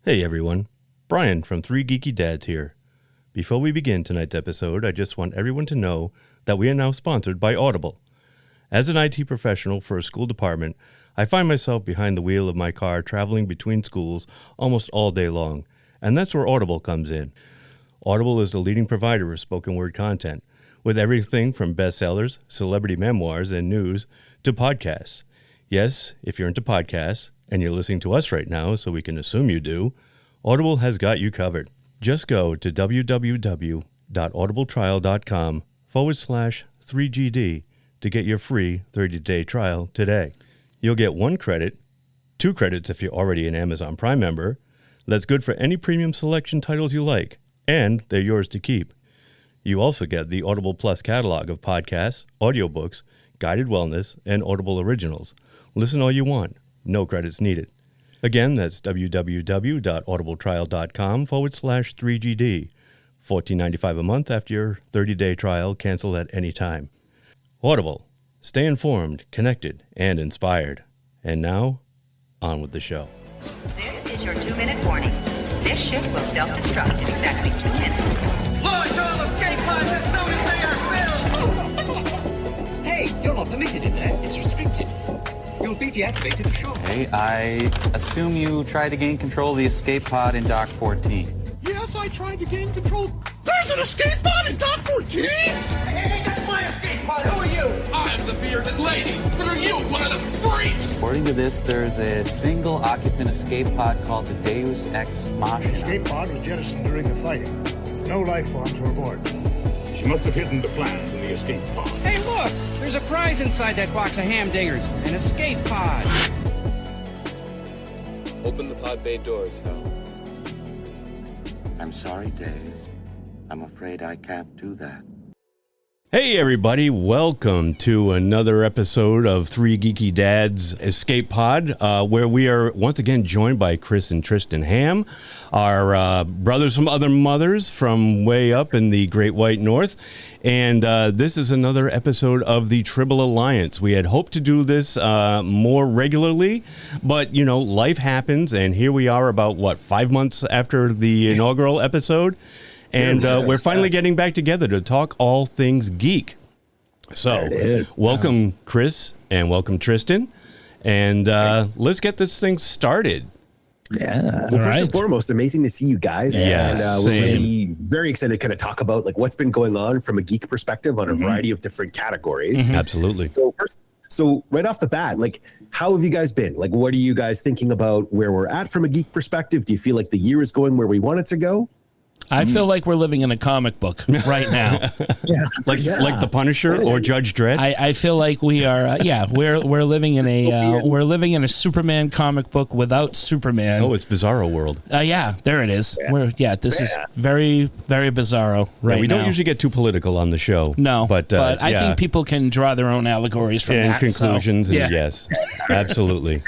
Hey everyone, Brian from 3 Geeky Dads here. Before we begin tonight's episode, I just want everyone to know that we are now sponsored by Audible. As an IT professional for a school department, I find myself behind the wheel of my car traveling between schools almost all day long, and that's where Audible comes in. Audible is the leading provider of spoken word content, with everything from bestsellers, celebrity memoirs, and news to podcasts. Yes, if you're into podcasts, and you're listening to us right now, so we can assume you do, Audible has got you covered. Just go to www.audibletrial.com/3GD to get your free 30-day trial today. You'll get 1 credit, 2 credits if you're already an Amazon Prime member. That's good for any premium selection titles you like, and they're yours to keep. You also get the Audible Plus catalog of podcasts, audiobooks, guided wellness, and Audible originals. Listen all you want. No credits needed. Again, that's www.audibletrial.com/3GD. $14.95 a month after your 30-day trial. Cancel at any time. Audible. Stay informed, connected, and inspired. And now, on with the show. This is your 2-minute warning. This ship will self-destruct in exactly 2 minutes. Launch all escape pods as soon as they are filled! Hey, you're not permitted in there. It's restricted. You'll be deactivated shortly. Hey, I assume you tried to gain control of the escape pod in Dock 14. Yes, I tried to gain control. There's an escape pod in Dock 14? Hey, that's my escape pod! Who are you? I'm the bearded lady! But are you one of the freaks? According to this, there's a single occupant escape pod called the Deus Ex Machina. Escape pod was jettisoned during the fighting. No life forms were aboard. She must have hidden the plans in the escape pod. Hey, look! There's a prize inside that box of ham dingers. An escape pod. Open the pod bay doors, Hal. I'm sorry, Dave. I'm afraid I can't do that. Hey everybody, welcome to another episode of 3 Geeky Dads Escape Pod, where we are once again joined by Chris and Tristan Ham, our brothers from other mothers from way up in the Great White North. And this is another episode of the Tribble Alliance. We had hoped to do this more regularly, but, you know, life happens, and here we are about, 5 months after the inaugural episode. And we're finally getting back together to talk all things geek. So, welcome, Chris, and welcome, Tristan. And let's get this thing started. Yeah. Well, first and foremost, amazing to see you guys. Yeah, and we're really very excited to kind of talk about like what's been going on from a geek perspective on a variety of different categories. Absolutely. So right off the bat, like, how have you guys been? Like, what are you guys thinking about where we're at from a geek perspective? Do you feel like the year is going where we want it to go? I feel like we're living in a comic book right now. Like the Punisher or Judge Dredd. I feel like we are. We're living in a Superman comic book without Superman. Oh, it's Bizarro World. Yeah, there it is. This is very, very bizarro right now. We don't usually get too political on the show. No, but I think people can draw their own allegories from that. Conclusions. So, yes, absolutely.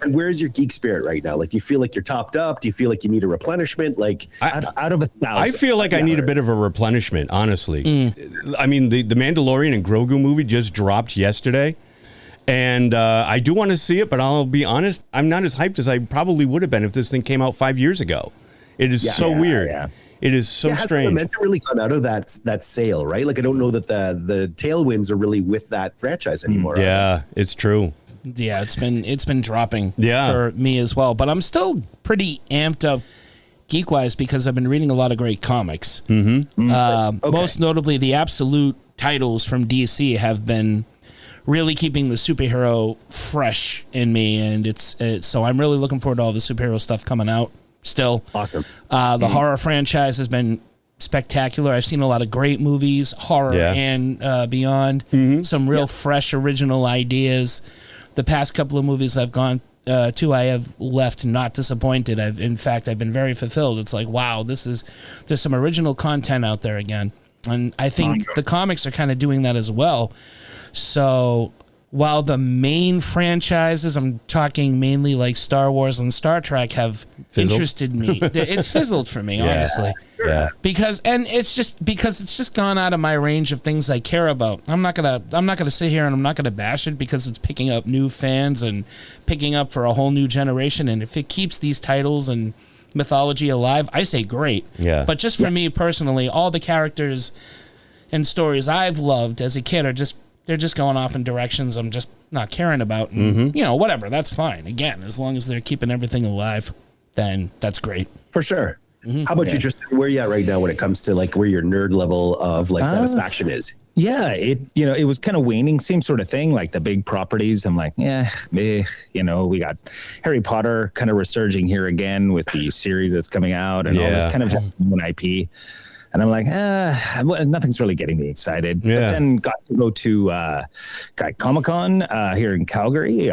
And where's your geek spirit right now? Like, do you feel like you're topped up? Do you feel like you need a replenishment? Like, out of 1,000. I feel like I need a bit of a replenishment, honestly. I mean, the Mandalorian and Grogu movie just dropped yesterday. And I do want to see it, but I'll be honest, I'm not as hyped as I probably would have been if this thing came out 5 years ago. It is so weird. Yeah. It is so strange. Has the momentum really gone out of that sale, right? Like, I don't know that the tailwinds are really with that franchise anymore. Yeah, it's true. Yeah, it's been dropping for me as well. But I'm still pretty amped up geek-wise because I've been reading a lot of great comics. Most notably, the absolute titles from DC have been really keeping the superhero fresh in me. And so I'm really looking forward to all the superhero stuff coming out still. Awesome. The horror franchise has been spectacular. I've seen a lot of great movies, horror and beyond. Some real fresh, original ideas. The past couple of movies I've gone to, I have left not disappointed. I've been very fulfilled. It's like, wow, there's some original content out there again. And I think the comics are kind of doing that as well. So while the main franchises, I'm talking mainly like Star Wars and Star Trek, have interested me, it's fizzled for me, honestly. Yeah. Because it's just gone out of my range of things I care about. I'm not gonna sit here and I'm not gonna bash it because it's picking up new fans and picking up for a whole new generation. And if it keeps these titles and mythology alive, I say great. Yeah. But just for me personally, all the characters and stories I've loved as a kid they're just going off in directions I'm just not caring about. And, whatever, that's fine. Again, as long as they're keeping everything alive, then that's great. For sure. How about you, Tristan? Where are you at right now when it comes to like where your nerd level of like satisfaction is? Yeah, it was kind of waning, same sort of thing, like the big properties. I'm like, we got Harry Potter kind of resurging here again with the series that's coming out and all this kind of one IP. And I'm like, nothing's really getting me excited. Yeah. But then got to go to Comic-Con here in Calgary,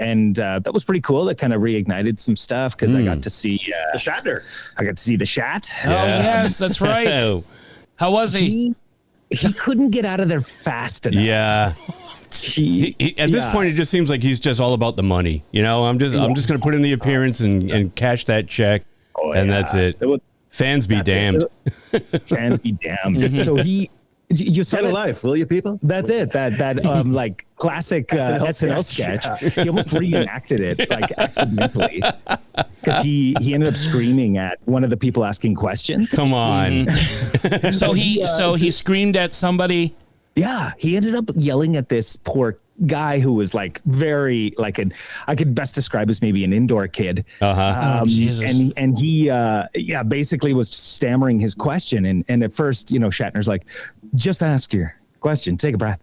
and that was pretty cool. That kind of reignited some stuff because I got to see the Shatner. I got to see the Shat. Oh, yes, that's right. How was he? He couldn't get out of there fast enough. Yeah. At this point, it just seems like he's just all about the money. I'm just going to put in the appearance and cash that check, that's it. Fans be damned. Fans be damned. So you saw Get a life, will you, people? That's it. That like classic SNL sketch. He almost reenacted it like accidentally because he ended up screaming at one of the people asking questions. Come on. So he screamed at somebody. Yeah, he ended up yelling at this poor guy who was like very like I could best describe as maybe an indoor kid. Jesus. And he basically was stammering his question and at first Shatner's like, just ask your question, take a breath,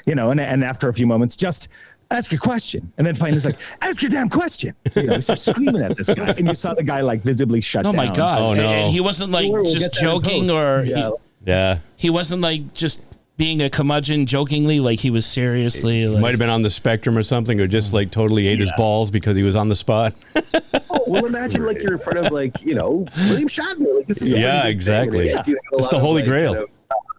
and after a few moments, just ask your question, and then finally he's like, ask your damn question. He starts screaming at this guy, and you saw the guy like visibly shut down. Oh my god. Oh no. And he wasn't like just joking or he wasn't like just being a curmudgeon jokingly, like he was seriously like, might have been on the spectrum or something, or just like totally ate his balls because he was on the spot. Well, imagine like you're in front of like William Shatner. Like this is exactly. It's the Holy Grail.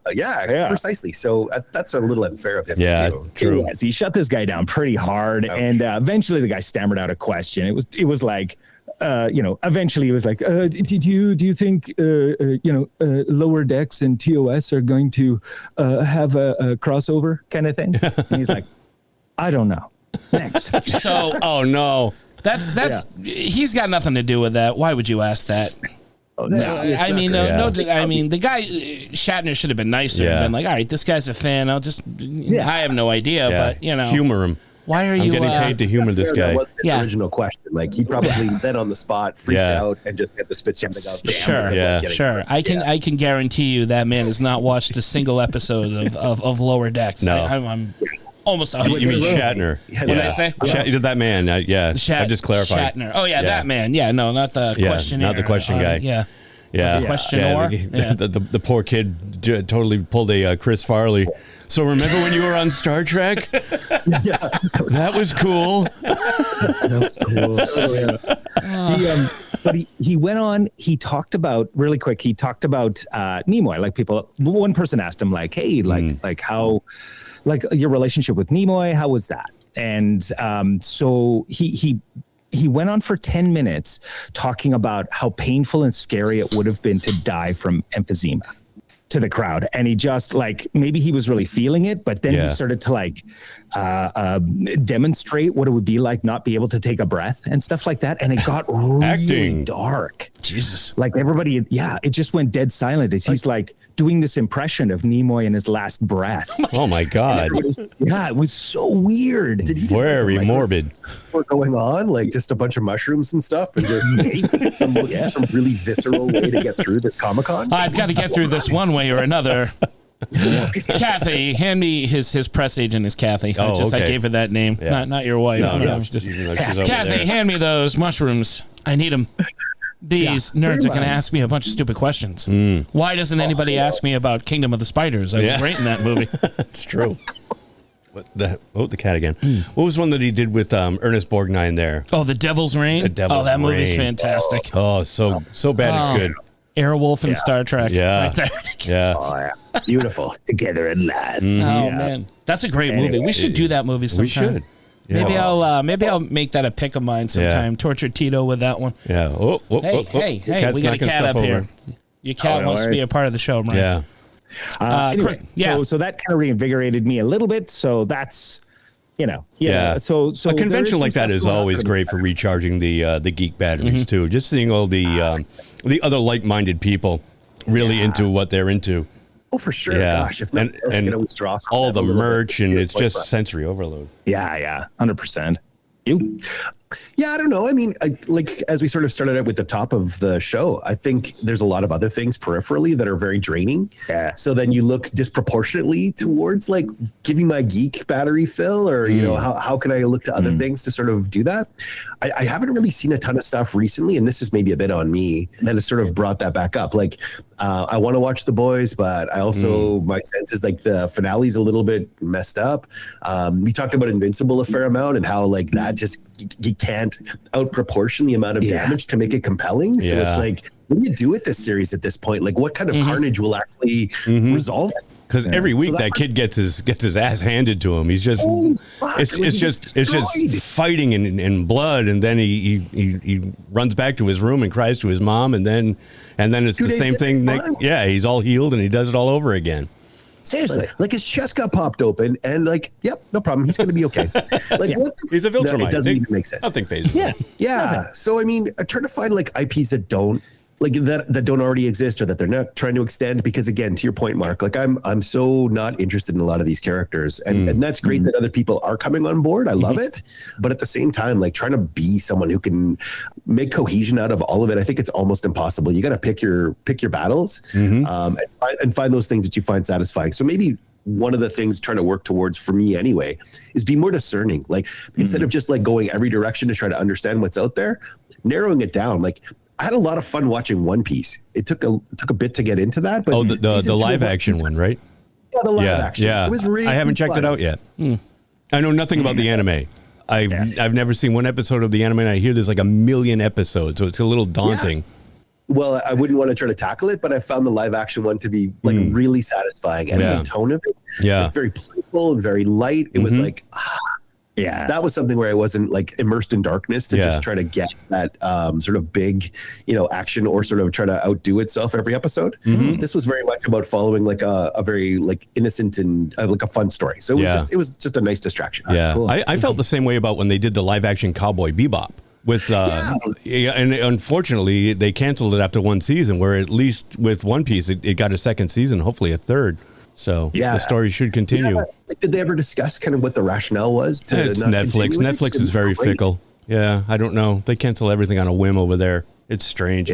Precisely. So that's a little unfair of him. Yeah, true. Yes, he shut this guy down pretty hard, and eventually the guy stammered out a question. It was like, eventually he was like, do you think Lower Decks and TOS are going to have a crossover kind of thing? And he's like, I don't know. Next. So, oh no, that's he's got nothing to do with that. Why would you ask that? Oh, no, I mean, the guy Shatner should have been nicer and been like, all right, this guy's a fan. I have no idea, but humor him. Why are I'm you getting paid to humor this guy? That wasn't the original question. Like he probably then on the spot freaked out and just had to spit something out. Sure. I can guarantee you that man has not watched a single episode of Lower Decks. No. I'm almost 100%. You mean Shatner? What did I say? That man. I just clarified. Shatner. Oh yeah, that man. Yeah, no, not the questionnaire. Not the question guy. Yeah. The questionnaire. The poor kid totally pulled a Chris Farley. So remember when you were on Star Trek? That was cool. But he went on. He talked about really quick. He talked about Nimoy. Like one person asked him, like, "Hey, like how, like your relationship with Nimoy? How was that?" And so he went on for 10 minutes talking about how painful and scary it would have been to die from emphysema to the crowd. And he just like, maybe he was really feeling it, but then he started to like demonstrate what it would be like not be able to take a breath and stuff like that. And it got really dark. Jesus. Like everybody, it just went dead silent as he's like doing this impression of Nimoy in his last breath. Oh my God. It was so weird. Very morbid. We're going on like just a bunch of mushrooms and stuff and just some really visceral way to get through this Comic-Con. I've got to get through this one way or another. Kathy, hand me his press agent is Kathy. I gave her that name. Not your wife. Kathy, hand me those mushrooms. I need them. These nerds are going to ask me a bunch of stupid questions. Why doesn't anybody ask me about Kingdom of the Spiders? I was great in that movie. It's true. The cat again. What was one that he did with Ernest Borgnine there? Oh, The Devil's Rain? That movie's fantastic. So bad it's good. Airwolf and Star Trek. Yeah. Right there. Beautiful. Together at last. Man. That's a great movie. We should do that movie sometime. We should. Yeah. Maybe I'll make that a pick of mine sometime. Torture Tito with that one. Yeah. Hey, we got a cat up here. Your cat wants to be a part of the show, Brian. Anyway, so that kind of reinvigorated me a little bit. So that's So a convention like that is always great for recharging the geek batteries too. Just seeing all the other like-minded people really into what they're into. Oh, for sure. Gosh, if nothing else, and you can always draw all the merch, and it's just sensory overload. Yeah, 100%. You? Yeah, I don't know. I mean, like as we sort of started out with the top of the show, I think there's a lot of other things peripherally that are very draining. Yeah. So then you look disproportionately towards like giving my geek battery fill, or you know, how can I look to other things to sort of do that? I haven't really seen a ton of stuff recently, and this is maybe a bit on me that has sort of brought that back up. Like I want to watch The Boys, but I also my sense is like the finale's a little bit messed up. We talked about Invincible a fair amount and how like that just you can't outproportion the amount of damage to make it compelling. So it's like, what do you do with this series at this point? Like, what kind of carnage will actually resolve it? Because every week that kid gets his ass handed to him. He's just it's just fighting in blood, and then he runs back to his room and cries to his mom, and then it's the same thing. He's all healed and he does it all over again. Seriously, like his chest got popped open, and like, yep, no problem. He's going to be okay. Like, he's a Viltrumite. No, it doesn't even make sense. Nothing phases him. Yeah. So I mean, I try to find like IPs that don't that don't already exist, or that they're not trying to extend. Because again, to your point, Mark, like I'm so not interested in a lot of these characters, and that's great that other people are coming on board. I love it, but at the same time, like trying to be someone who can make cohesion out of all of it, I think it's almost impossible. You got to pick your battles, and find those things that you find satisfying. So maybe one of the things trying to work towards, for me anyway, is be more discerning. Like instead of just like going every direction to try to understand what's out there, narrowing it down. Like I had a lot of fun watching One Piece. It took a bit to get into that, but the live action one, right? Yeah, the live action. Yeah, it was really I haven't checked it out yet. I know nothing about the anime. I've never seen one episode of the anime, and I hear there's like 1 million episodes, so it's a little daunting. Well, I wouldn't want to try to tackle it, but I found the live action one to be like really satisfying, and the tone of it, like, very playful and very light. It was like, that was something where I wasn't like immersed in darkness to just try to get that sort of big, action, or sort of try to outdo itself every episode. This was very much about following like a very like innocent and like a fun story. So it was just a nice distraction. That's cool. I felt the same way about when they did the live action Cowboy Bebop. With and unfortunately they canceled it after one season, where at least with One Piece it got a second season, hopefully a third. So the story should continue. Like, did they ever discuss kind of what the rationale was? It's Netflix. Netflix is very fickle. Yeah, I don't know. They cancel everything on a whim over there. It's strange.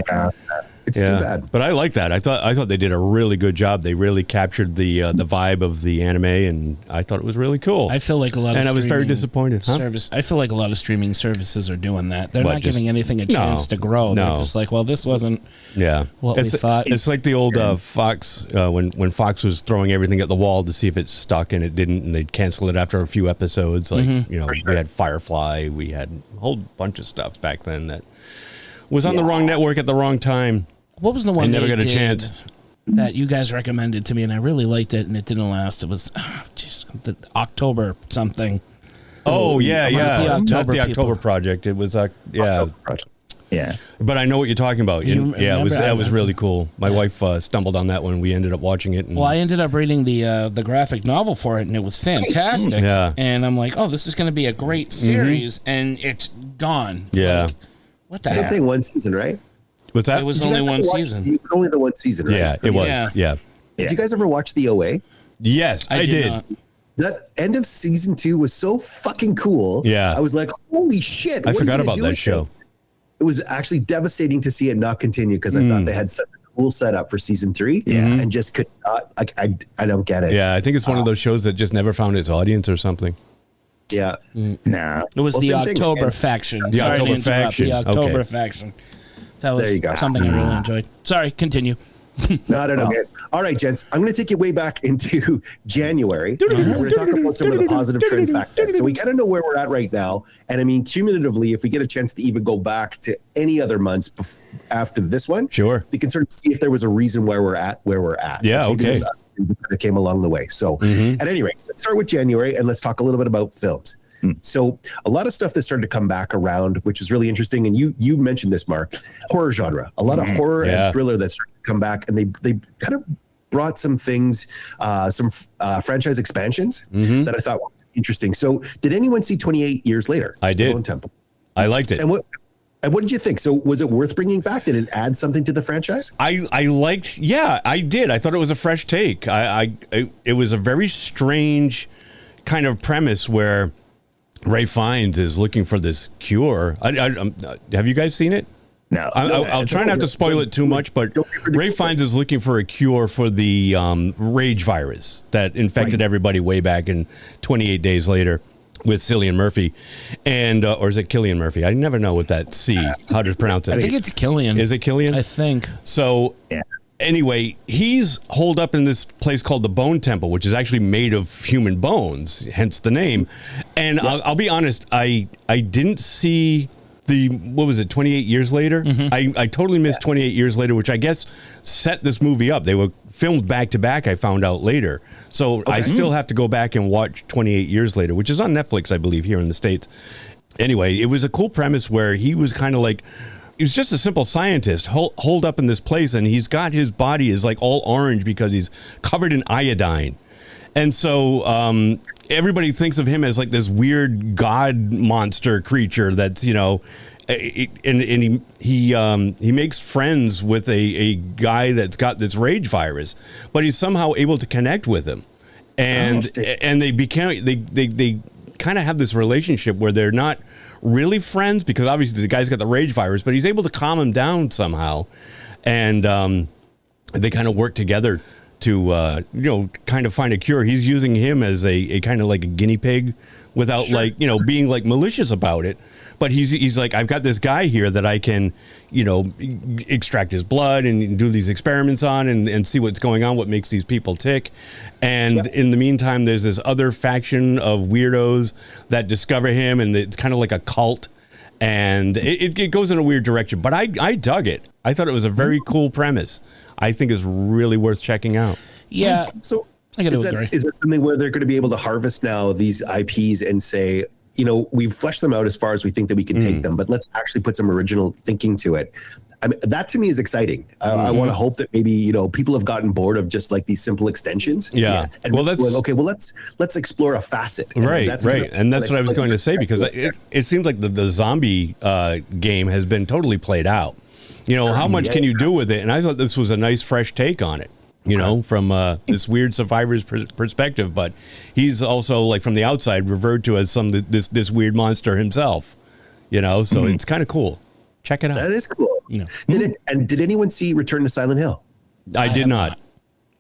It's too bad. But I like that. I thought they did a really good job. They really captured the vibe of the anime, and I thought it was really cool. I feel like a lot and I was very disappointed. I feel like a lot of streaming services are doing that. They're not giving anything a chance to grow. They're just like, well, this wasn't what we thought. It's like the old Fox, when Fox was throwing everything at the wall to see if it stuck, and it didn't, and they'd cancel it after a few episodes. Like, we had Firefly, we had a whole bunch of stuff back then that was on the wrong network at the wrong time. What was the one I never got a chance that you guys recommended to me, and I really liked it, and it didn't last? It was the October something. Oh not the October Project. It was Yeah. But I know what you're talking about. That was really cool. My wife stumbled on that one. We ended up watching it. Well, I ended up reading the graphic novel for it, and it was fantastic. Yeah. And I'm like, oh, this is going to be a great series, and it's gone. Yeah. Like, what the heck? Same thing, one season, right? What's that? It was only one season. It was only the one season, right? Yeah, it was. Yeah. Did you guys ever watch the OA? Yes, I did. Not. That end of season 2 was so fucking cool. Yeah. I was like, holy shit. I forgot about that show. It was actually devastating to see it not continue, because I thought they had such a cool setup for season 3 and just could not, like, I don't get it. Yeah, I think it's one of those shows that just never found its audience or something. Yeah. Nah. It was the October Faction. The October Faction. The October Faction. That was something I really enjoyed. Sorry, continue. No. All right, gents. I'm going to take you way back into January. We're going to talk about some of the positive trends back then. So we kind of know where we're at right now. And I mean, cumulatively, if we get a chance to even go back to any other months after this one, sure, we can sort of see if there was a reason why we're at where we're at. Yeah, okay. That came along the way. So at any rate, let's start with January, and let's talk a little bit about films. So a lot of stuff that started to come back around, which is really interesting. And you mentioned this, Mark, horror genre, a lot of horror and thriller that started to come back, and they kind of brought some things, some franchise expansions that I thought were Interesting. So, did anyone see 28 Years Later? I did. Bone Temple. I liked it. And what did you think? So, was it worth bringing back? Did it add something to the franchise? I liked. Yeah, I did. I thought it was a fresh take. It was a very strange kind of premise where Ray Fiennes is looking for this cure. Have you guys seen it? No. I'll try not to spoil it too much, but Ray Fiennes is looking for a cure for the rage virus that infected everybody way back in 28 Days Later with Cillian Murphy. And, or is it Cillian Murphy? I never know what that C, how to pronounce it. I think it's Cillian. Is it Cillian? I think. So, anyway, he's holed up in this place called the Bone Temple, which is actually made of human bones, hence the name. And I'll be honest, I didn't see what was it, 28 Years Later? I totally missed 28 Years Later, which I guess set this movie up. They were filmed back to back, I found out later. So I still have to go back and watch 28 Years Later, which is on Netflix, I believe, here in the States. Anyway, it was a cool premise where he was kind of like, he was just a simple scientist holed up in this place, and he's got his body is like all orange because he's covered in iodine. And so everybody thinks of him as like this weird god monster creature that's, you know, and he makes friends with a guy that's got this rage virus, but he's somehow able to connect with him. And they kind of have this relationship where they're not really friends because obviously the guy's got the rage virus, but he's able to calm him down somehow. And they kind of work together to, kind of find a cure. He's using him as a kind of like a guinea pig without being like malicious about it. But he's like, I've got this guy here that I can, extract his blood and do these experiments on and see what's going on, what makes these people tick. And in the meantime, there's this other faction of weirdos that discover him, and it's kind of like a cult. And it goes in a weird direction. But I dug it. I thought it was a very cool premise. I think is really worth checking out. Yeah. So I got to agree. Is that something where they're going to be able to harvest now these IPs and say, we've fleshed them out as far as we think that we can take them, but let's actually put some original thinking to it. I mean, that to me is exciting. I want to hope that maybe, people have gotten bored of just like these simple extensions. Yeah. And let's explore a facet. Right. And that's what I was going to say, because it seems like the zombie game has been totally played out. How much can you do with it? And I thought this was a nice, fresh take on it, from this weird survivor's perspective. But he's also, like, from the outside, referred to as this weird monster himself, so it's kind of cool. Check it out. That is cool. Yeah. Did anyone see Return to Silent Hill? I did not.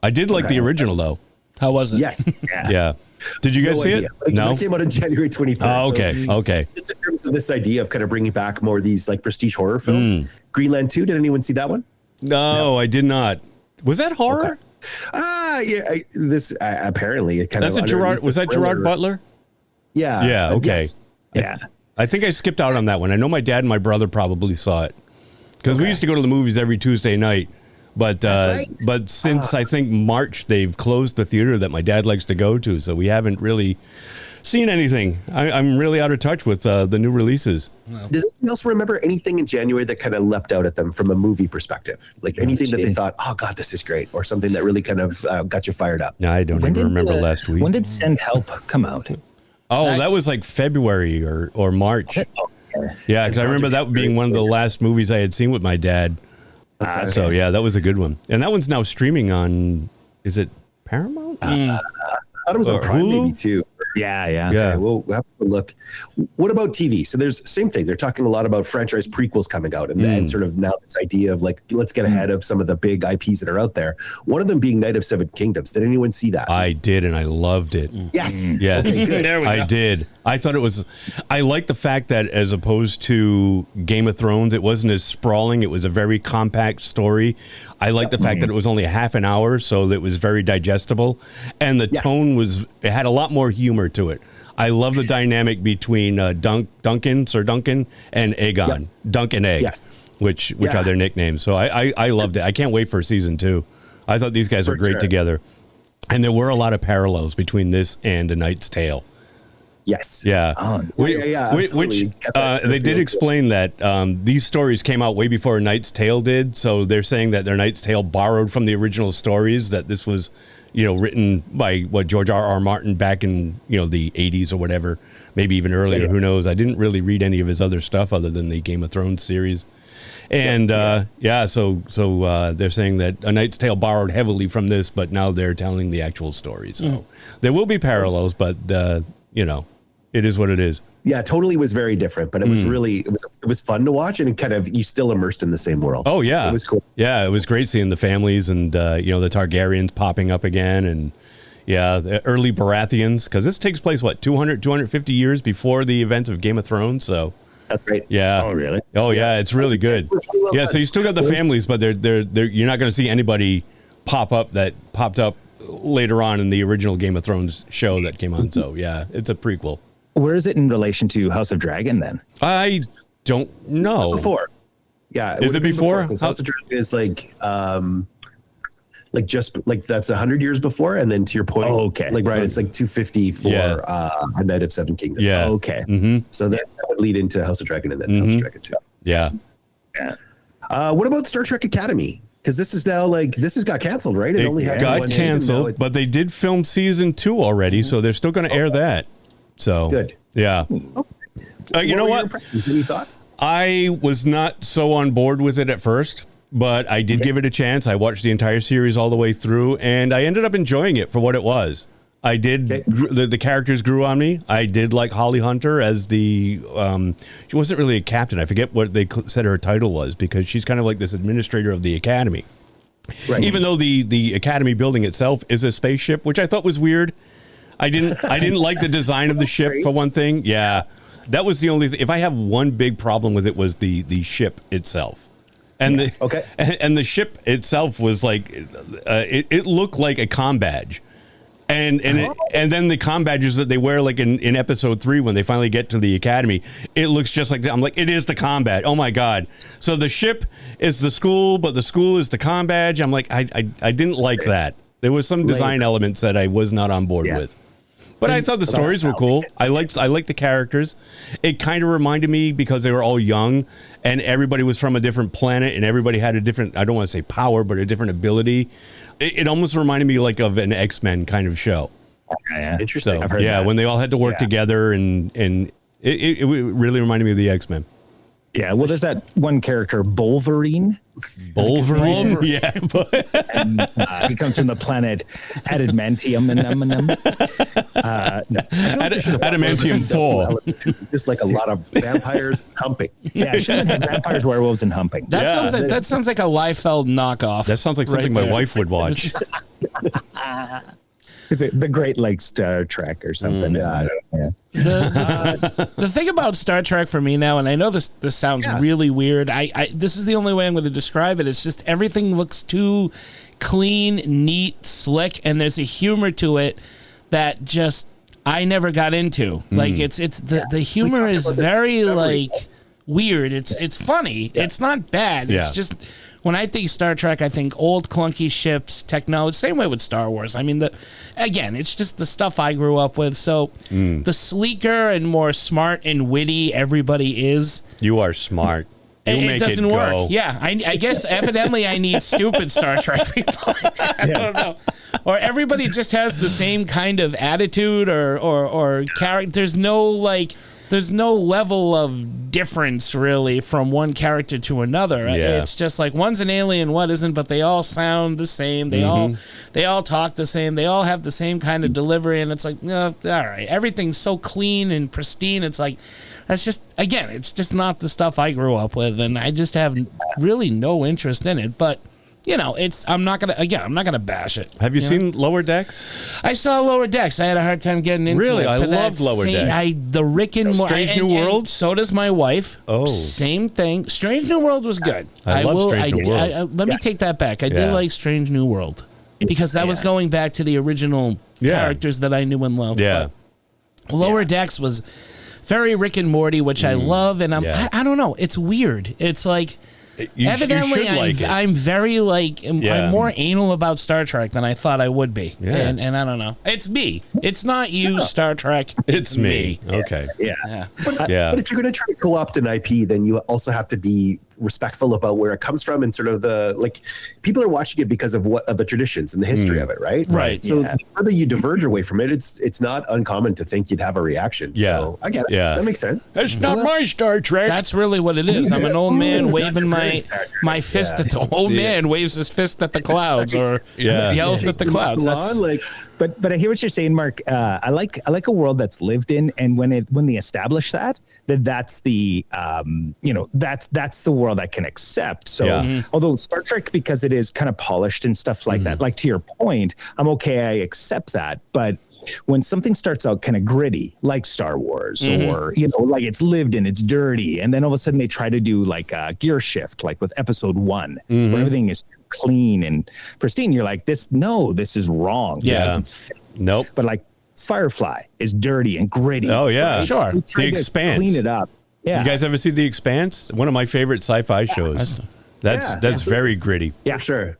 I did like the original, though. How was it? Yes. Yeah. Did you guys see it? No. It came out on January 23rd. Oh, okay. Okay. Just in terms of this idea of kind of bringing back more of these like prestige horror films. Greenland 2, did anyone see that one? No, I did not. Was that horror? Okay. This apparently it kind of. Was that Gerard Butler? Yeah. Yeah. Okay. Yes. Yeah. I think I skipped out on that one. I know my dad and my brother probably saw it because we used to go to the movies every Tuesday night. But but since I think March, they've closed the theater that my dad likes to go to, so we haven't really seen anything. I'm really out of touch with the new releases. Does anyone else remember anything in January that kind of leapt out at them from a movie perspective? Like anything that they thought, oh God, this is great, or something that really kind of got you fired up? No, I don't even remember last week. When did Send Help come out? Oh, that was like February or March. Yeah, because I remember that being one of the last movies I had seen with my dad. Okay. So yeah, that was a good one, and that one's now streaming on. Is it Paramount? I thought it was on Prime maybe too. Yeah. Okay, we'll have to look. What about TV? So there's same thing. They're talking a lot about franchise prequels coming out, and sort of now this idea of like let's get ahead of some of the big IPs that are out there. One of them being Night of Seven Kingdoms. Did anyone see that? I did, and I loved it. Yes. Yes. Okay, good. There we go. I did. I thought it was. I liked the fact that as opposed to Game of Thrones, it wasn't as sprawling. It was a very compact story. I liked the fact that it was only a half an hour, so that it was very digestible, and the tone was. It had a lot more humor to it. I love the dynamic between Sir Duncan, and Aegon, Dunk and Egg, which are their nicknames. So I loved it. I can't wait for season 2. I thought these guys were great together, and there were a lot of parallels between this and A Knight's Tale. Yes. Yeah. Which they did explain that these stories came out way before A Knight's Tale did. So they're saying that their Knight's Tale borrowed from the original stories, that this was, written by George R.R. Martin back in the 80s or whatever, maybe even earlier. Who knows? I didn't really read any of his other stuff other than the Game of Thrones series. And so they're saying that A Knight's Tale borrowed heavily from this, but now they're telling the actual story. So there will be parallels, but it is what it is. Yeah, totally was very different, but it was really it was fun to watch, and it kind of you still immersed in the same world. Oh yeah, it was cool. Yeah, it was great seeing the families and the Targaryens popping up again, and the early Baratheons, because this takes place 250 years before the events of Game of Thrones. So that's right. Yeah. Oh really? Oh yeah, it's really good. Yeah, so you still got the families, but they're you're not going to see anybody pop up that popped up later on in the original Game of Thrones show that came on. So yeah, it's a prequel. Where is it in relation to House of Dragon then? I don't know. Before. Yeah. Is it before? House of Dragon is just that's 100 years before, and then to your point, right, it's 250 for A Knight of Seven Kingdoms. Yeah. Okay. Mm-hmm. So that would lead into House of Dragon and then House of Dragon 2. Yeah. Yeah. What about Star Trek Academy? Because this is now this has got canceled, right? It got canceled, but they did film season 2 already, so they're still going to air that. So good. Yeah. You know what? Any thoughts? I was not so on board with it at first, but I did give it a chance. I watched the entire series all the way through, and I ended up enjoying it for what it was. I did. The characters grew on me. I did like Holly Hunter as the. She wasn't really a captain. I forget what they said her title was, because she's kind of like this administrator of the academy. Right. Even though the academy building itself is a spaceship, which I thought was weird. I didn't like the design of the ship for one thing. Yeah, that was the only. If I have one big problem with it, was the ship itself, and the ship itself was it looked like a comm badge, and then the comm badges that they wear in episode 3 when they finally get to the academy, it looks just like that. I'm like, it is the comm badge. Oh my god! So the ship is the school, but the school is the comm badge. I'm like, I didn't like that. There was some design elements that I was not on board with. But I thought the stories were cool. I liked the characters. It kind of reminded me, because they were all young and everybody was from a different planet and everybody had a different, I don't want to say power, but a different ability. It almost reminded me of an X-Men kind of show. Yeah. Interesting. So, I've heard that. when they all had to work together, and it really reminded me of the X-Men. Yeah, well, there's that one character, Bolverine. Bolverine? Yeah. And, he comes from the planet Adamantium. Adamantium 4. Just like a lot of vampires humping. Yeah, it shouldn't have vampires, werewolves, and humping. That sounds like a Liefeld knockoff. That sounds like something my wife would watch. Is it the Great Lakes Star Trek or something? The thing about Star Trek for me now, and I know this sounds really weird. This is the only way I'm going to describe it. It's just everything looks too clean, neat, slick, and there's a humor to it that just I never got into. It's the humor is very weird. It's funny. Yeah. It's not bad. It's just. When I think Star Trek, I think old clunky ships, technology. Same way with Star Wars. I mean, it's just the stuff I grew up with. So the sleeker and more smart and witty everybody is. You are smart. It doesn't work. Yeah, I guess evidently I need stupid Star Trek people. I don't know. Or everybody just has the same kind of attitude or character. There's no level of difference really from one character to another. Yeah. It's just like one's an alien, one isn't, but they all sound the same. They all talk the same. They all have the same kind of delivery, and it's like, all right, everything's so clean and pristine. It's like it's just not the stuff I grew up with, and I just have really no interest in it. But I'm not gonna bash it. Have you seen Lower Decks? I saw Lower Decks. I had a hard time getting into it. Really? I loved Lower Decks. The Rick and Morty. Strange New World? So does my wife. Oh. Same thing. Strange New World was good. I love Strange New World. Let me take that back. I did like Strange New World, because that was going back to the original characters that I knew and loved. Yeah. But Lower Decks was very Rick and Morty, which I love, and I don't know. It's weird. It's like... Evidently, I'm very I'm more anal about Star Trek than I thought I would be, and I don't know. It's me. It's not you, Star Trek. It's me. Okay. But if you're going to try to co-opt an IP, then you also have to be respectful about where it comes from and sort of people are watching it because of the traditions and the history of it, right? Right. So the further you diverge away from it, it's not uncommon to think you'd have a reaction. Yeah. So I get it. Yeah. That makes sense. That's not my Star Trek. That's really what it is. I'm an old man waving my fist at the old man waves his fist at the clouds or yells at the clouds. That's But I hear what you're saying, Mark. I like a world that's lived in, and when they establish that's the that's the world I can accept. So although Star Trek, because it is kind of polished and stuff like that, like to your point, I'm okay, I accept that. But when something starts out kind of gritty, like Star Wars, or like it's lived in, it's dirty, and then all of a sudden they try to do like a gear shift, like with Episode 1, where everything is clean and pristine, you're like, this is wrong. Nope. But like Firefly is dirty and gritty. Oh yeah, right? sure. The Expanse. Clean it up. Yeah. You guys ever see The Expanse? One of my favorite sci-fi shows. That's very gritty. Yeah, sure.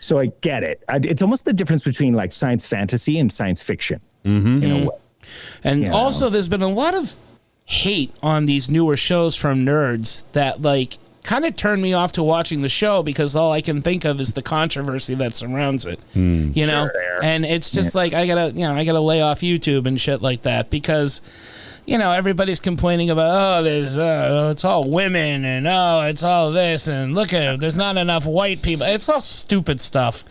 So I get it. It's almost the difference between like science fantasy and science fiction. In a way. And also, there's been a lot of hate on these newer shows from nerds that like kind of turned me off to watching the show because all I can think of is the controversy that surrounds it. You know, and it's just like I gotta lay off YouTube and shit like that because everybody's complaining about there's it's all women and it's all this and look at there's not enough white people. It's all stupid stuff.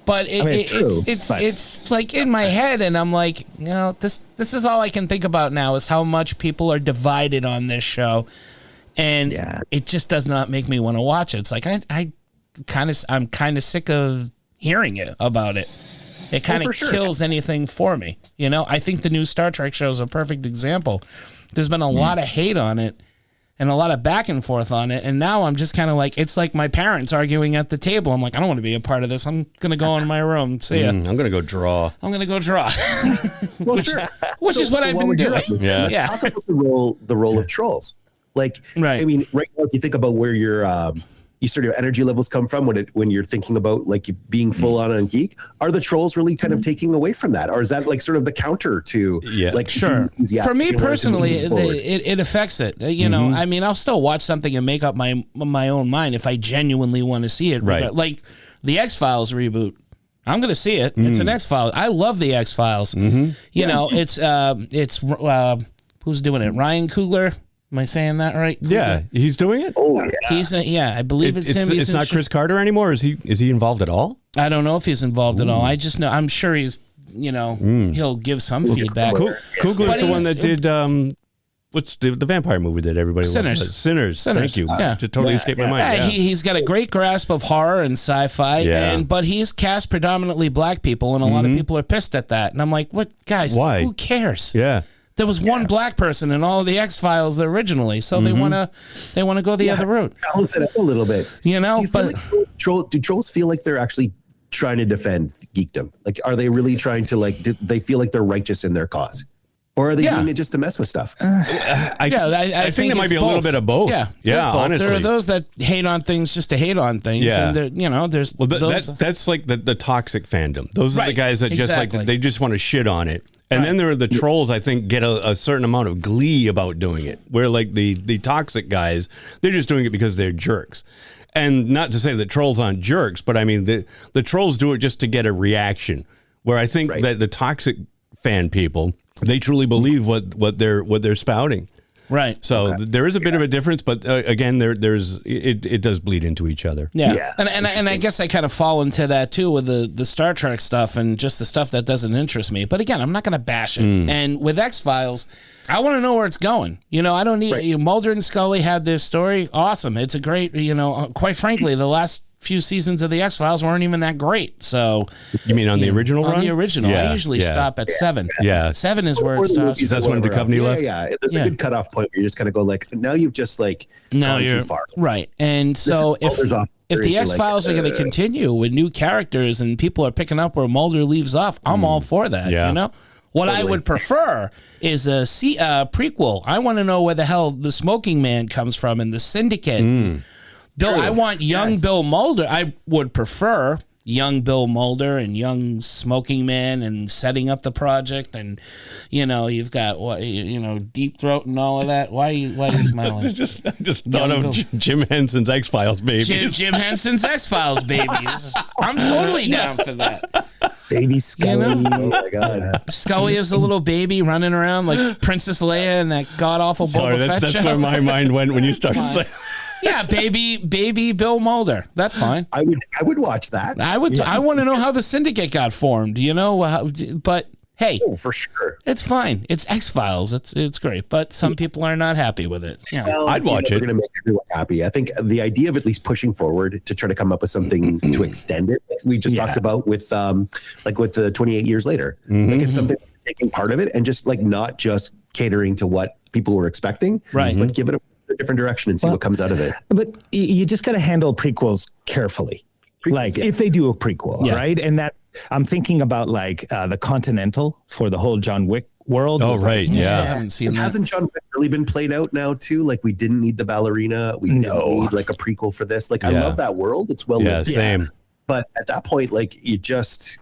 But it's like in my head, and I'm like, this is all I can think about now is how much people are divided on this show, and it just does not make me want to watch it. It's like I'm kind of sick of hearing it about it. It kind of kills anything for me. I think the new Star Trek show is a perfect example. There's been a lot of hate on it and a lot of back and forth on it. And now I'm just kind of like, it's like my parents arguing at the table. I'm like, I don't want to be a part of this. I'm going to go in my room. See ya. I'm going to go draw. Which is what I've been doing. Yeah. Talk about the role of trolls. Like, I mean, right now, if you think about where your sort of energy levels come from when you're thinking about like being full on Geek, are the trolls really kind of taking away from that, or is that like sort of the counter to like sure? For me personally, it affects it. I mean, I'll still watch something and make up my own mind if I genuinely want to see it. Right. Like the X-Files reboot. I'm going to see it. It's an X-Files. I love the X-Files. It's who's doing it? Ryan Coogler. Am I saying that right? Coogler? Yeah, he's doing it. Oh, yeah. I believe it's him. It's not Chris Carter anymore. Is he involved at all? I don't know if he's involved at all. I just know. I'm sure he's. He'll give some feedback. Coogler's the one that did. What's the vampire movie that everybody loves? Sinners. Thank you. Yeah. Just totally escaped my mind. Yeah. He's got a great grasp of horror and sci-fi, but he's cast predominantly black people, and a lot of people are pissed at that. And I'm like, what, guys? Why? Who cares? Yeah. There was one black person in all of the X-Files originally, so they wanna go the other route. Balance it up a little bit. Do you feel like do trolls feel like they're actually trying to defend geekdom? Like, are they really trying to do they feel like they're righteous in their cause? Or are they doing it just to mess with stuff? I think there might be a little bit of both. Yeah, honestly. There are those that hate on things just to hate on things. Yeah. And there's that's like the toxic fandom. Those are the guys that just like they just want to shit on it. And then there are the trolls, I think, get a certain amount of glee about doing it. Where like the toxic guys, they're just doing it because they're jerks. And not to say that trolls aren't jerks, but I mean the trolls do it just to get a reaction. Where I think that the toxic fan people, they truly believe what they're spouting. Right. So there is a bit of a difference, but again, it does bleed into each other. Yeah. And I guess I kind of fall into that too with the Star Trek stuff and just the stuff that doesn't interest me. But again, I'm not going to bash it. And with X-Files, I want to know where it's going. I don't need Mulder and Scully had this story. Awesome. It's a great, quite frankly, the last few seasons of the X-Files weren't even that great. So you mean on the original run? On the original. I usually stop at 7. Yeah. 7 is where it stops. That's when Duchovny left? Yeah. There's a good cutoff point where you just kind of go like, now you've just gone too far. Right. And so if the X-Files are going to continue with new characters and people are picking up where Mulder leaves off, I'm all for that. Yeah. What I would prefer is a prequel. I want to know where the hell the Smoking Man comes from and the Syndicate. I want young Bill Mulder. I would prefer young Bill Mulder and young Smoking Man and setting up the project, and you've got Deep Throat and all of that. Why are you smiling? I just thought of Jim Henson's X-Files babies. Jim Henson's X-Files babies. I'm totally down for that. Baby Scully. Oh my God. Scully is a little baby running around like Princess Leia in that god awful Boba Fett that's show. where my mind went when you started saying. Yeah, baby Bill Mulder. That's fine. I would watch that. I would. I want to know how the Syndicate got formed. But hey, for sure, it's fine. It's X-Files. It's great. But some people are not happy with it. Well, I'd watch it. We're going to make everyone happy. I think the idea of at least pushing forward to try to come up with something to extend it, like we just talked about with the 28 years later. Like it's something taking part of it and just like not just catering to what people were expecting, right? But give it a different direction and see what comes out of it. But you just got to handle prequels carefully. If they do a prequel, right? And I'm thinking about the Continental for the whole John Wick world. Oh, right. I haven't seen that. Hasn't John Wick really been played out now too? Like we didn't need the ballerina. We didn't need like a prequel for this. Like I love that world. It's well lived. Same. But at that point, like you just,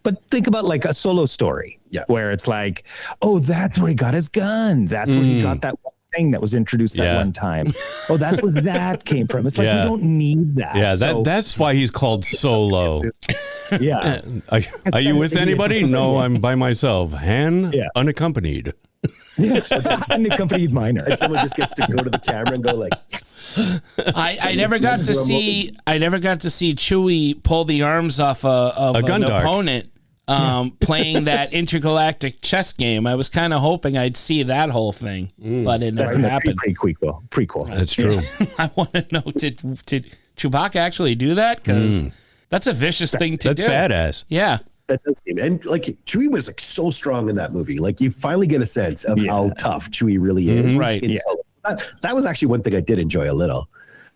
But think about like a Solo story, where it's like, oh, that's where he got his gun. That's where he got that thing that was introduced that one time. Oh, that's where that came from. It's like we don't need that. Yeah, that's why he's called Solo. Yeah. Are you with anybody? No, I'm by myself. Unaccompanied. Yes, unaccompanied minor. And someone just gets to go to the camera and go like, yes. I never got to see Chewie pull the arms off of an opponent playing that intergalactic chess game. I was kind of hoping I'd see that whole thing, but it never happened. Prequel. That's true. I want to know, did Chewbacca actually do that? Because that's a vicious thing to do. That's badass. Yeah. That does seem, and like Chewie was like so strong in that movie. Like you finally get a sense of how tough Chewie really is. Right. That was actually one thing I did enjoy a little.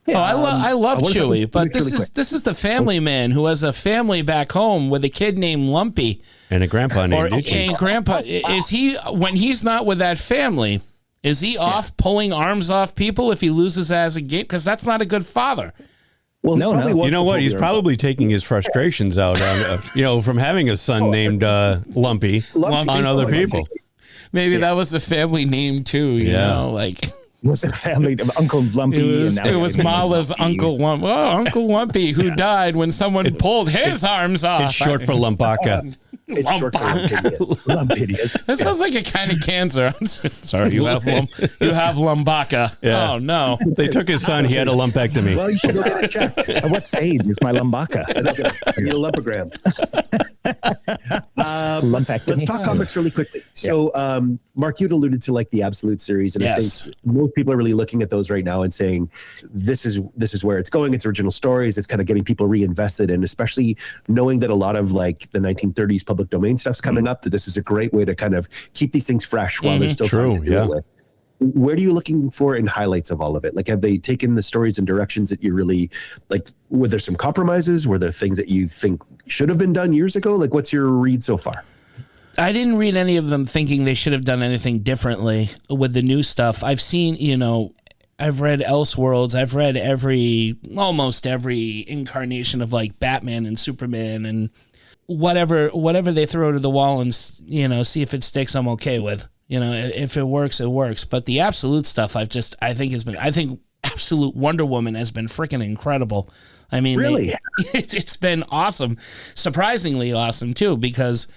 Yeah, I love Chewie, but this is the family man who has a family back home with a kid named Lumpy and a grandpa named Itchy. And grandpa, is he, when he's not with that family, is he off pulling arms off people if he loses as a game? Because that's not a good father. Well, no. You know what? He's probably taking his frustrations out on, from having a son named Lumpy on other people. Maybe that was the family name too. You know, like. Was a family of Uncle Lumpy. It was Mala's Uncle Lumpy. Oh, Uncle Lumpy, who died when someone pulled his arms off. It's short for Lumpaka. It's short for Lumpidius. That sounds like a kind of cancer. I'm sorry, you have lumbaka. Yeah. Oh no! They took his son. He had a lumpectomy. Well, you should go get it checked. At what stage is my lumbaka? I need a lumpogram. Let's talk comics really quickly. So, Mark, you'd alluded to like the Absolute series, and I think most people are really looking at those right now and saying, "This is where it's going. It's original stories. It's kind of getting people reinvested, and especially knowing that a lot of like the 1930s public domain stuff's coming up. That this is a great way to kind of keep these things fresh while they're still time to do it with." Where are you looking for in highlights of all of it? Like, have they taken the stories in directions that you really like? Were there some compromises? Were there things that you think should have been done years ago? Like, what's your read so far? I didn't read any of them thinking they should have done anything differently with the new stuff. I've seen, I've read Elseworlds. I've read almost every incarnation of like Batman and Superman and whatever they throw to the wall and, see if it sticks, I'm okay with. If it works, it works. But the Absolute stuff, I think Absolute Wonder Woman has been freaking incredible. I mean, really, it's been awesome, surprisingly awesome too, because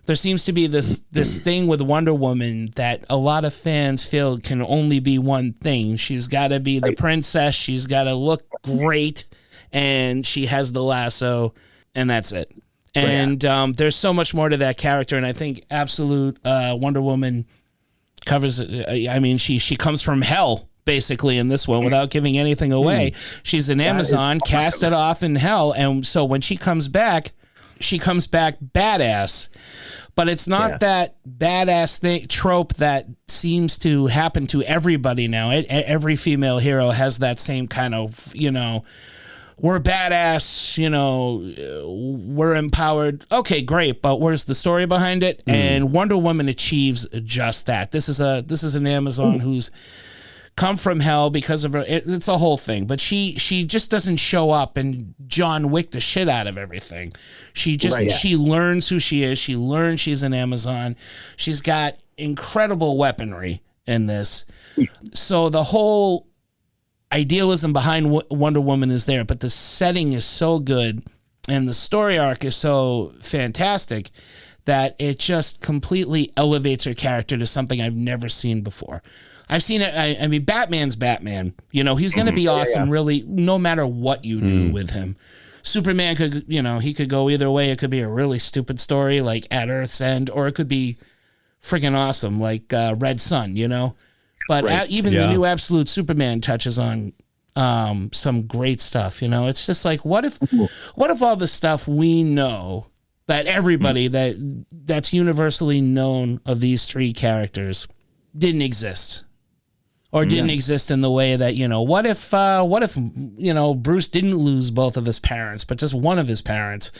there seems to be this thing with Wonder Woman that a lot of fans feel can only be one thing. She's got to be the princess. She's got to look great, and she has the lasso, and that's it. And there's so much more to that character, and I think Absolute Wonder Woman covers. She comes from hell basically in this one without giving anything away. She's an Amazon, casted off in hell, and so when she comes back badass. But it's not that badass trope that seems to happen to everybody now. Every female hero has that same kind of we're badass, we're empowered. Okay, great, but where's the story behind it? And Wonder Woman achieves just that. This is an Amazon who's come from hell because of her. It's a whole thing, but she just doesn't show up and John Wick the shit out of everything. She just she learns who she is. She learns she's an Amazon. She's got incredible weaponry in this. So the whole idealism behind Wonder Woman is there, but the setting is so good and the story arc is so fantastic that it just completely elevates her character to something I've never seen before. I've seen it. I mean, Batman's Batman. You know, he's going to be awesome, really, no matter what you do with him. Superman could, you know, he could go either way. It could be a really stupid story like At Earth's End, or it could be friggin' awesome like Red Sun, you know? But even the new Absolute Superman touches on some great stuff, you know? It's just like, what if all the stuff we know that everybody that's universally known of these three characters didn't exist? Or didn't exist in the way that, you know, what if, you know, Bruce didn't lose both of his parents, but just one of his parents?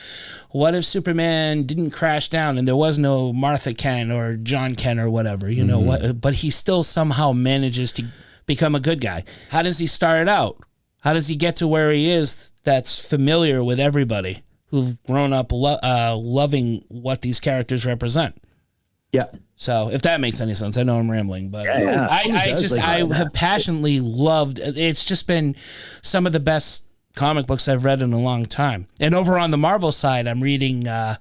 What if Superman didn't crash down and there was no Martha Kent or John Kent or whatever, you know, but he still somehow manages to become a good guy? How does he start out? How does he get to where he is that's familiar with everybody who've grown up loving what these characters represent? Yeah. So if that makes any sense, I know I'm rambling, but I have passionately loved. It's just been some of the best comic books I've read in a long time. And over on the Marvel side, I'm reading the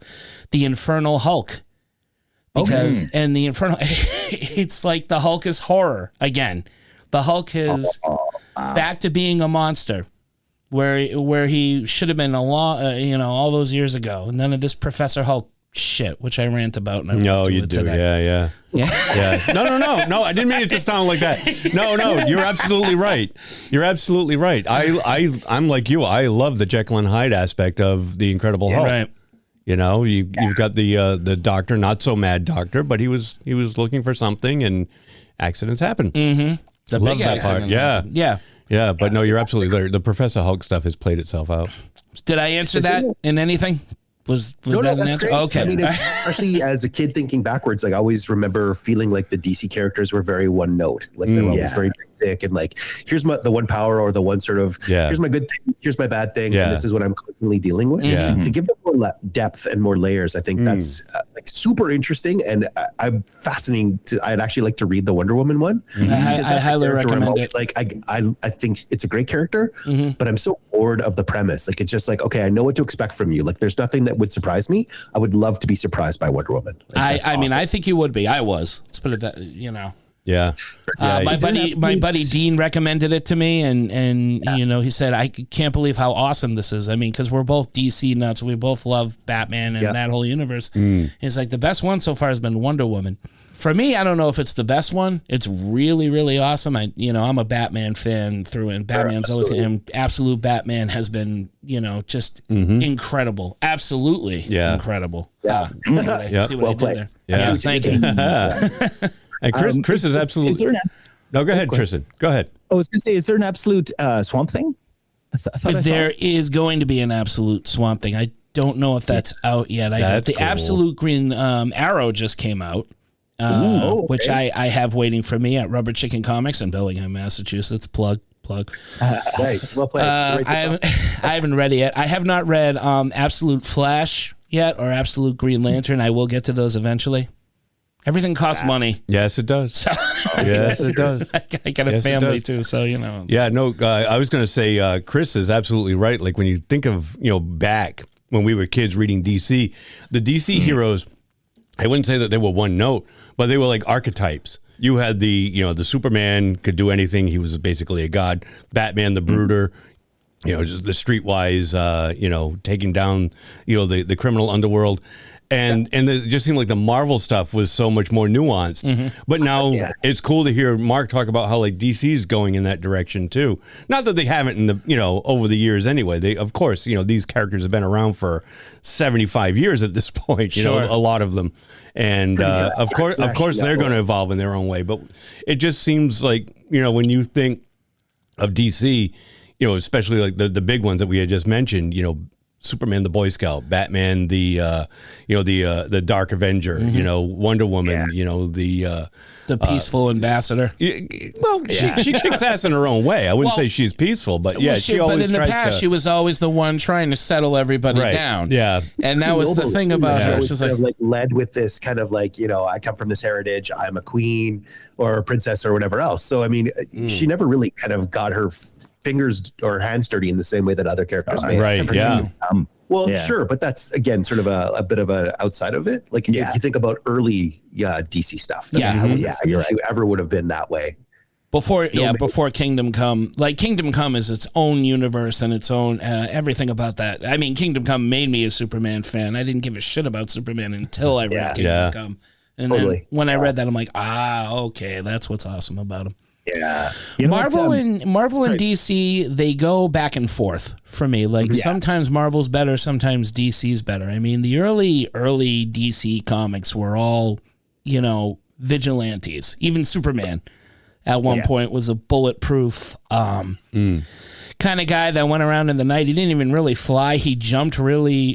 Infernal Hulk because and the Infernal, it's like the Hulk is horror again. The Hulk is back to being a monster. Where he should have been all those years ago, and none of this Professor Hulk shit, which I rant about. And you do. Today. Yeah. No. I didn't mean it to sound like that. No. You're absolutely right. I'm like you. I love the Jekyll and Hyde aspect of the Incredible Hulk. Right. You know, you've got the doctor, not so mad doctor, but he was looking for something, and accidents happen. The love big that part. Yeah, but no, you're absolutely right. The Professor Hulk stuff has played itself out. Did I answer that in anything? Was that an answer? Great. Okay. I mean, especially as a kid thinking backwards, like I always remember feeling like the DC characters were very one note. Like they're always very basic and like, here's the one power or the one sort of, here's my good thing, here's my bad thing, and this is what I'm constantly dealing with. To give them more depth and more layers, I think that's like super interesting, and I'm fascinating. I'd actually like to read the Wonder Woman one. I highly recommend it. Like I think it's a great character, but I'm so bored of the premise. Like it's just like, okay, I know what to expect from you. Like there's nothing that would surprise me. I would love to be surprised by Wonder Woman. I mean, I think you would be. I was. Let's put it that, you know. Yeah. My buddy Dean recommended it to me, and you know, he said, I can't believe how awesome this is. I mean, because we're both DC nuts. We both love Batman and that whole universe. It's like the best one so far has been Wonder Woman. For me, I don't know if it's the best one. It's really, really awesome. I'm a Batman fan through and Batman's always him. Absolute Batman has been, you know, just incredible. Absolutely incredible. Yeah. See what I did there. Yeah. Thank you. And Chris is absolutely. No, go ahead, Tristan. Go ahead. I was going to say, is there an absolute Swamp Thing? There is going to be an absolute Swamp Thing. I don't know if that's out yet. The cool. Absolute Green Arrow just came out. Which I have waiting for me at Rubber Chicken Comics in Bellingham, Massachusetts. Plug. Nice. Well played. I haven't read it yet. I have not read Absolute Flash yet or Absolute Green Lantern. I will get to those eventually. Everything costs money. Yes, it does. So, yes, it does. I got a family too, so you know. Yeah, no. I was going to say Chris is absolutely right. Like when you think of back when we were kids reading DC, the DC heroes. I wouldn't say that they were one note, but they were like archetypes. You had the Superman could do anything. He was basically a god. Batman, the brooder, just the streetwise, taking down, the criminal underworld. And it just seemed like the Marvel stuff was so much more nuanced. But now it's cool to hear Mark talk about how like DC's going in that direction too. Not that they haven't in the over the years anyway. They of course these characters have been around for 75 years at this point. A lot of them, and of course they're going to evolve in their own way. But it just seems like when you think of DC, especially like the big ones that we had just mentioned, Superman, the Boy Scout, Batman, the Dark Avenger, Wonder Woman, the peaceful ambassador. Well, she kicks ass in her own way. I wouldn't say she's peaceful, but she always But in the past, she was always the one trying to settle everybody down. Yeah, and that was the thing about her. She's like led with this kind of like, I come from this heritage. I'm a queen or a princess or whatever else. So I mean, she never really kind of got her fingers or hands dirty in the same way that other characters may. Right. Yeah. Sure, but that's again sort of a bit of a outside of it. Like if you think about early DC stuff, you're right. Ever would have been that way before Kingdom Come. Like Kingdom Come is its own universe and its own everything about that. I mean, Kingdom Come made me a Superman fan. I didn't give a shit about Superman until I read Kingdom Come, and then when I read that, I'm like, okay, that's what's awesome about him. Yeah, Marvel and DC, they go back and forth for me. Like sometimes Marvel's better, sometimes DC's better. I mean, the early DC comics were all, vigilantes. Even Superman at one point was a bulletproof kind of guy that went around in the night. He didn't even really fly. He jumped really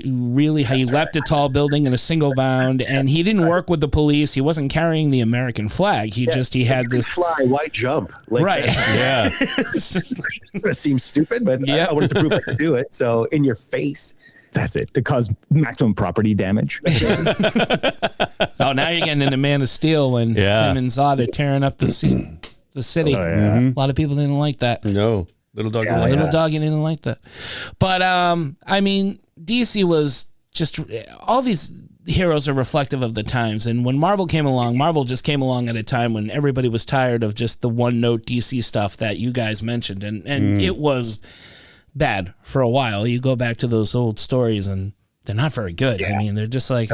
high. He leapt a tall building in a single bound, and he didn't work with the police. He wasn't carrying the American flag. He had this fly. Why jump? Right. Yeah. It seems stupid, but I wanted to prove I could do it. So in your face. That's it, to cause maximum property damage. Oh, now you're getting into Man of Steel when him and Zod are tearing up the city. A lot of people didn't like that. No. Little dog didn't like that. But, I mean, DC was just... All these heroes are reflective of the times. And when Marvel came along, Marvel just came along at a time when everybody was tired of just the one-note DC stuff that you guys mentioned. And it was bad for a while. You go back to those old stories, and they're not very good. I mean, they're just like...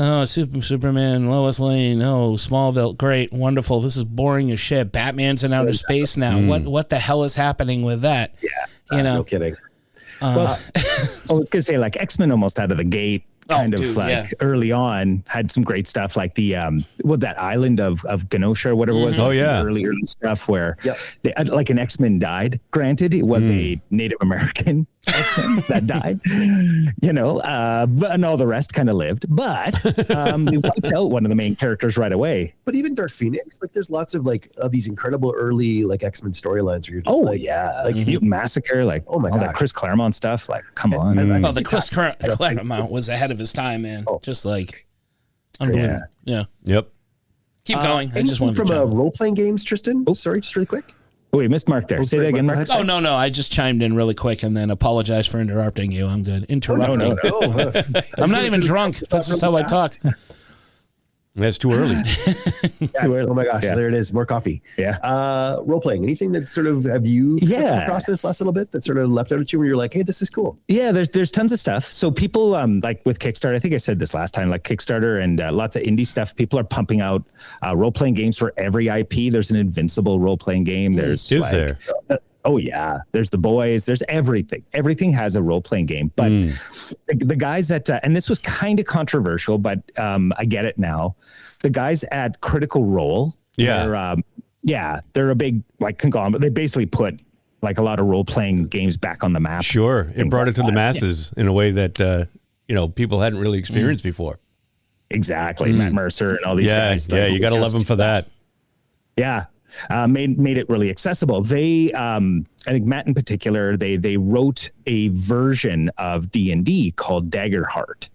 Oh, Superman, Lois Lane, Smallville, great, wonderful. This is boring as shit. Batman's in outer space now. What the hell is happening with that? Yeah, no kidding. I was going to say, like, X-Men almost out of the gate, early on, had some great stuff, like the, that island of Genosha or whatever it was. Early stuff where, like an X-Men died. Granted, it was a Native American X-Men that died, and all the rest kind of lived. But they wiped out one of the main characters right away. But even Dark Phoenix, like there's lots of these incredible early like X-Men storylines where you're just like Mutant Massacre, like all that Chris Claremont stuff. Like, come on. The Chris Claremont was ahead of his time, man. Just like unbelievable. Yeah. Yep. Keep going. I just wanted from role-playing games, Tristan. Oh, sorry, just really quick. Oh, we missed Mark there. Say that again, Mark. Oh, no. I just chimed in really quick and then apologize for interrupting you. I'm good. Interrupting. No. I'm not even drunk. That's just how I talk. That's too early. Too early. Oh my gosh, there it is. More coffee. Yeah. Role playing. Anything that sort of have you come across this last little bit that sort of leapt out at you where you're like, hey, this is cool? Yeah, there's tons of stuff. So people like with Kickstarter, I think I said this last time, like Kickstarter and lots of indie stuff. People are pumping out role playing games for every IP. There's an Invincible role playing game. There's there? Oh yeah, there's The Boys. There's everything. Everything has a role-playing game. But the guys that and this was kind of controversial, but I get it now. The guys at Critical Role, they're a big conglomerate. They basically put like a lot of role-playing games back on the map. Sure, it brought it to the masses in a way that people hadn't really experienced before. Exactly, Matt Mercer and all these guys. Yeah, you got to love them for that. Yeah. Made it really accessible. They, I think Matt in particular, they wrote a version of D&D called Daggerheart.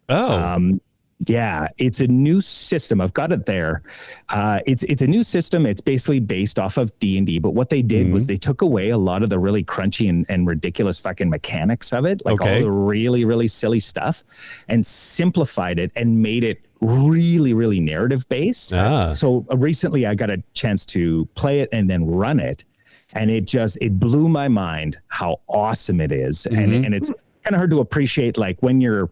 Oh, yeah, it's a new system. I've got it there. It's a new system. It's basically based off of D&D. But what they did was they took away a lot of the really crunchy and ridiculous fucking mechanics of it, like all the really, really silly stuff, and simplified it and made it really, really narrative based. So recently I got a chance to play it and then run it. And it blew my mind how awesome it is. And it's kind of hard to appreciate, like when you're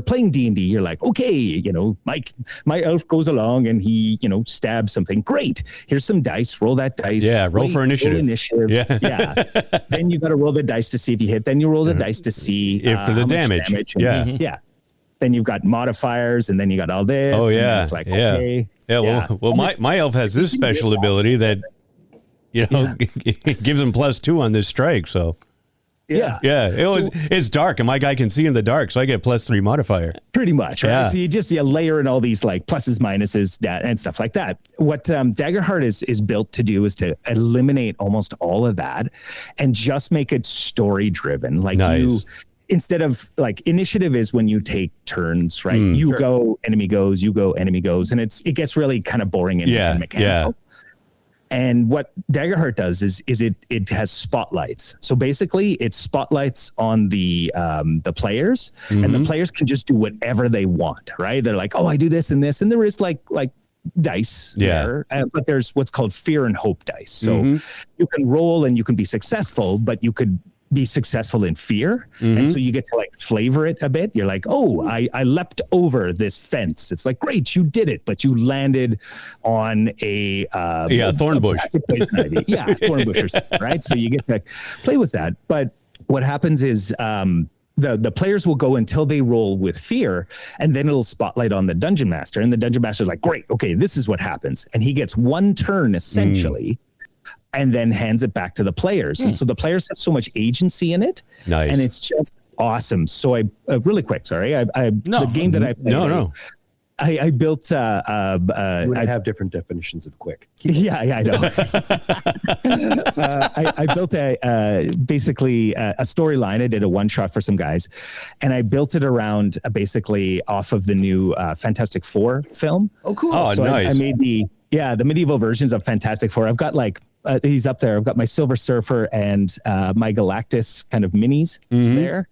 playing D&D, you're like, okay, my elf goes along and he, stabs something. Great. Here's some dice. Roll that dice. Yeah. Roll for initiative. Yeah. Then you got to roll the dice to see if you hit. Then you roll the dice to see if for the damage. Yeah. Then you've got modifiers, and then you got all this. Oh yeah, it's like, okay. Well, my elf has this special ability that gives him +2 on this strike. So Yeah. It's dark, and my guy can see in the dark, so I get +3 modifier. Pretty much, right? Yeah. So you layer in all these like pluses, minuses, and stuff like that. What Daggerheart is built to do is to eliminate almost all of that and just make it story driven. Like instead of like initiative is when you take turns, right? You go, enemy goes, you go, enemy goes, and it gets really kind of boring and mechanical. Yeah. And what Daggerheart does is it has spotlights. So basically, it's spotlights on the players, and the players can just do whatever they want, right? They're like, oh, I do this and this, and there is like dice there, but there's what's called fear and hope dice. So you can roll and you can be successful, but you could be successful in fear, and so you get to like flavor it a bit. You're like, oh, I leapt over this fence. It's like, great, you did it, but you landed on a thorn bush. Thorn bush or something, right? So you get to play with that. But what happens is the players will go until they roll with fear, and then it'll spotlight on the dungeon master, and the dungeon master's like, great, okay, this is what happens, and he gets one turn essentially. And then hands it back to the players. And so the players have so much agency in it. Nice. And it's just awesome. So I really quick, sorry. The game that I played, I built you would have different definitions of quick. Yeah, I know. I built basically a storyline. I did a one shot for some guys, and I built it around basically off of the new Fantastic Four film. Oh, cool. Oh, so nice. I made the medieval versions of Fantastic Four. I've got like he's up there. I've got my Silver Surfer and my Galactus kind of minis there.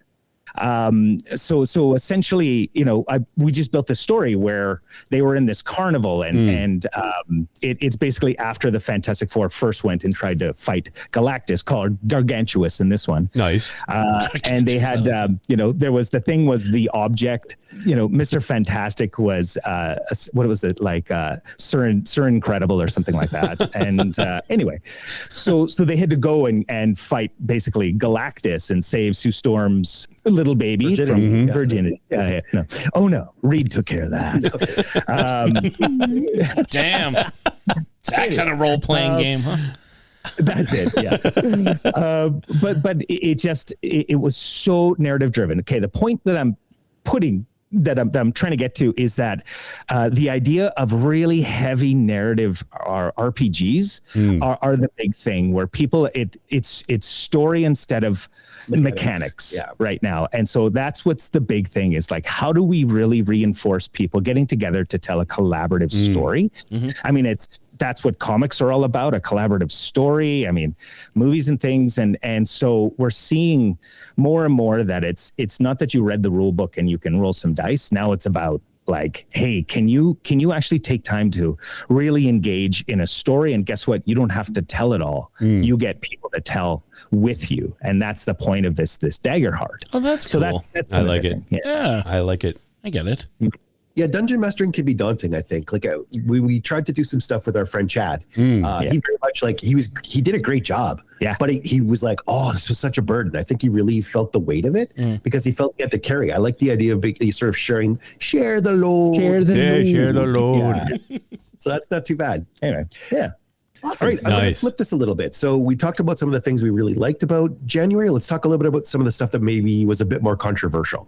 So essentially, we just built this story where they were in this carnival, and it's basically after the Fantastic Four first went and tried to fight Galactus, called Gargantuous in this one. Nice. And they had, there was the object. Mr. Fantastic was what was it like Sir Incredible or something like that. And anyway, so they had to go and fight basically Galactus and save Sue Storm's little baby from virginity. No. Oh no, Reed took care of that. Damn. It's that kind of role-playing game, huh? That's it. Yeah. But it was so narrative driven. Okay. The point that I'm trying to get to is that the idea of really heavy narrative RPGs are the big thing, where people it's story instead of mechanics right now. And so that's what's the big thing is like, how do we really reinforce people getting together to tell a collaborative story? I mean, that's what comics are all about, a collaborative story. I mean, movies and things. And so we're seeing more and more that it's not that you read the rule book and you can roll some dice. Now it's about like, hey, can you actually take time to really engage in a story? And guess what? You don't have to tell it all. You get people to tell with you. And that's the point of this Daggerheart. Oh, that's cool. That's I like it. Yeah. I like it. I get it. Yeah, dungeon mastering can be daunting, I think. Like we tried to do some stuff with our friend Chad. He very much like he did a great job. Yeah. But he was like, oh, this was such a burden. I think he really felt the weight of it because he felt he had to carry. I like the idea of sort of share the load. Share the load. Yeah. So that's not too bad. Anyway, yeah. Awesome. All right, I'm going to flip this a little bit. So we talked about some of the things we really liked about January. Let's talk a little bit about some of the stuff that maybe was a bit more controversial.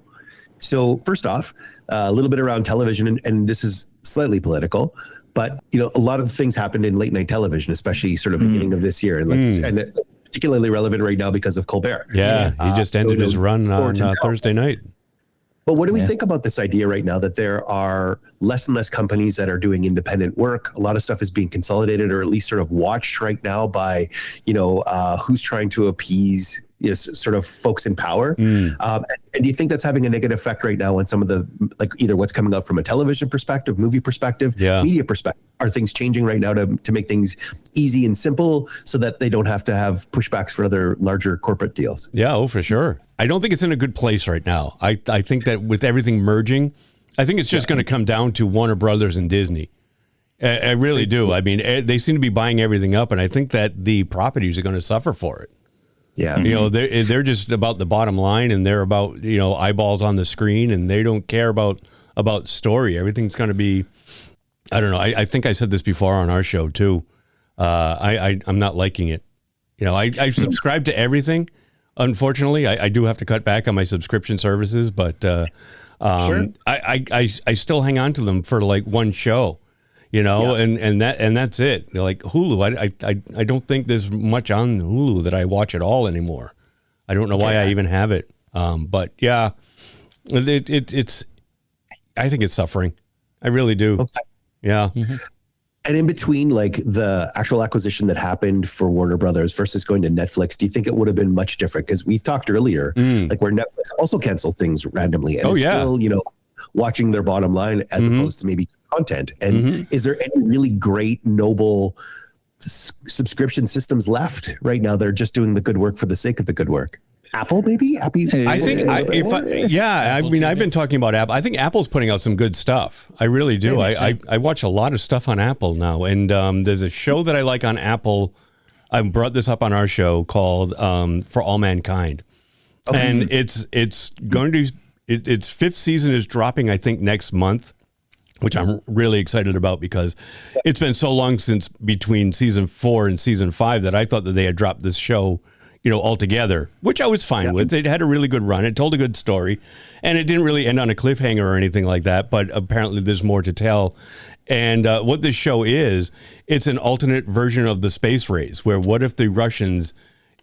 So first off, a little bit around television, and this is slightly political, but a lot of things happened in late night television, especially sort of beginning of this year, and particularly relevant right now because of Colbert. Yeah, he just ended his run on Thursday night. But what do we think about this idea right now that there are less and less companies that are doing independent work? A lot of stuff is being consolidated or at least sort of watched right now by, who's trying to appease sort of folks in power. And do you think that's having a negative effect right now on some of the, like either what's coming up from a television perspective, movie perspective, media perspective? Are things changing right now to make things easy and simple so that they don't have to have pushbacks for other larger corporate deals? Yeah, oh, for sure. I don't think it's in a good place right now. I think that with everything merging, I think it's just going to come down to Warner Brothers and Disney. I really do. I mean, they seem to be buying everything up, and I think that the properties are going to suffer for it. Yeah. They're just about the bottom line, and they're about, eyeballs on the screen, and they don't care about story. Everything's going to be, I don't know. I think I said this before on our show too. I'm not liking it. I subscribe to everything Unfortunately, I do have to cut back on my subscription services, but Sure. I still hang on to them for like one show, and that's it. Like Hulu, I don't think there's much on Hulu that I watch at all anymore. I don't know why I even have it. But yeah, it's I think it's suffering. I really do. Okay. Yeah. Mm-hmm. And in between, like the actual acquisition that happened for Warner Brothers versus going to Netflix, do you think it would have been much different? Because we've talked earlier, like where Netflix also canceled things randomly and still, watching their bottom line as opposed to maybe content. And is there any really great, noble subscription systems left right now? They're just doing the good work for the sake of the good work. Apple, maybe? I think, I've been talking about Apple. I think Apple's putting out some good stuff. I really do. I watch a lot of stuff on Apple now. And there's a show that I like on Apple. I brought this up on our show called For All Mankind. Okay. And it's going to, its fifth season is dropping, I think, next month, which I'm really excited about because it's been so long since between season 4 and season 5 that I thought that they had dropped this show altogether, which I was fine with. It had a really good run. It told a good story, and it didn't really end on a cliffhanger or anything like that, but apparently there's more to tell. And what this show is, it's an alternate version of the space race, where what if the Russians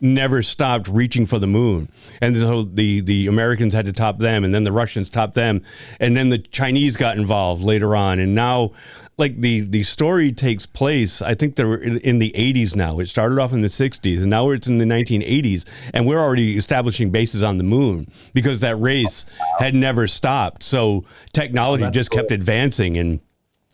never stopped reaching for the moon? And so the Americans had to top them, and then the Russians topped them, and then the Chinese got involved later on. And now, like, the story takes place, I think they're in the 80s now. It started off in the 60s, and now it's in the 1980s, and we're already establishing bases on the moon because that race had never stopped. So technology just kept advancing, and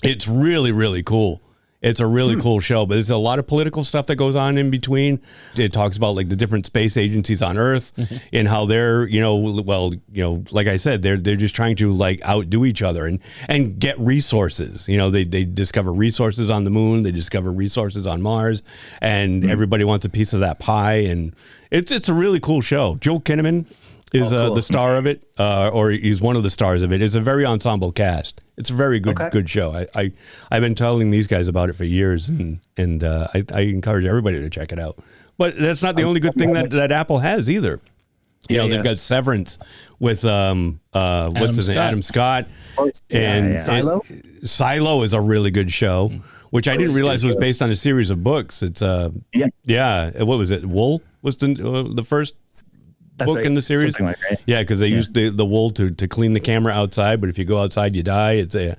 it's really, really cool. It's a really cool show, but there's a lot of political stuff that goes on in between. It talks about like the different space agencies on Earth and how they're, like I said, they're just trying to like outdo each other and get resources. They discover resources on the moon, they discover resources on Mars, and everybody wants a piece of that pie. And it's a really cool show. Joel Kinnaman is the star of it, or he's one of the stars of it. It's a very ensemble cast. It's a very good show. I've been telling these guys about it for years, and I encourage everybody to check it out. But that's not the only good thing that Apple has either. They've got Severance with what's his name, Adam Scott, and Silo. Silo is a really good show, which I didn't realize was based on a series of books. It's what was it? Wool was the first book in the series, like that. Yeah, because they used the wool to clean the camera outside, but if you go outside you die. It's but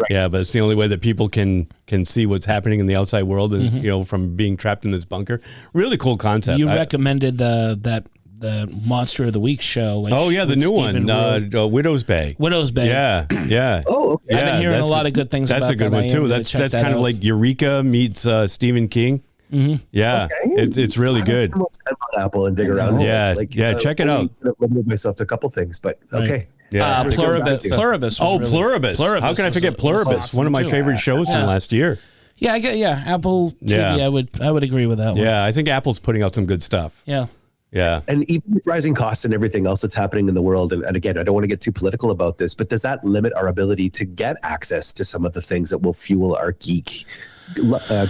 it's the only way that people can see what's happening in the outside world, and from being trapped in this bunker. Really cool concept. You recommended the Monster of the Week show. The new one, Widow's Bay. Yeah. Oh, okay. I've been hearing a lot of good things about that. That's a good one too. That's kind of like Eureka meets Stephen King. Yeah, it's really good. Apple and dig around. Check it out. I've limited myself to a couple things, but okay. Yeah, Pluribus. Pluribus. How can I forget Pluribus? Awesome, one of my favorite shows from last year. Yeah, Apple TV. I would agree with that one. Yeah, I think Apple's putting out some good stuff. Yeah. Yeah. And even with rising costs and everything else that's happening in the world, and again, I don't want to get too political about this, but does that limit our ability to get access to some of the things that will fuel our geek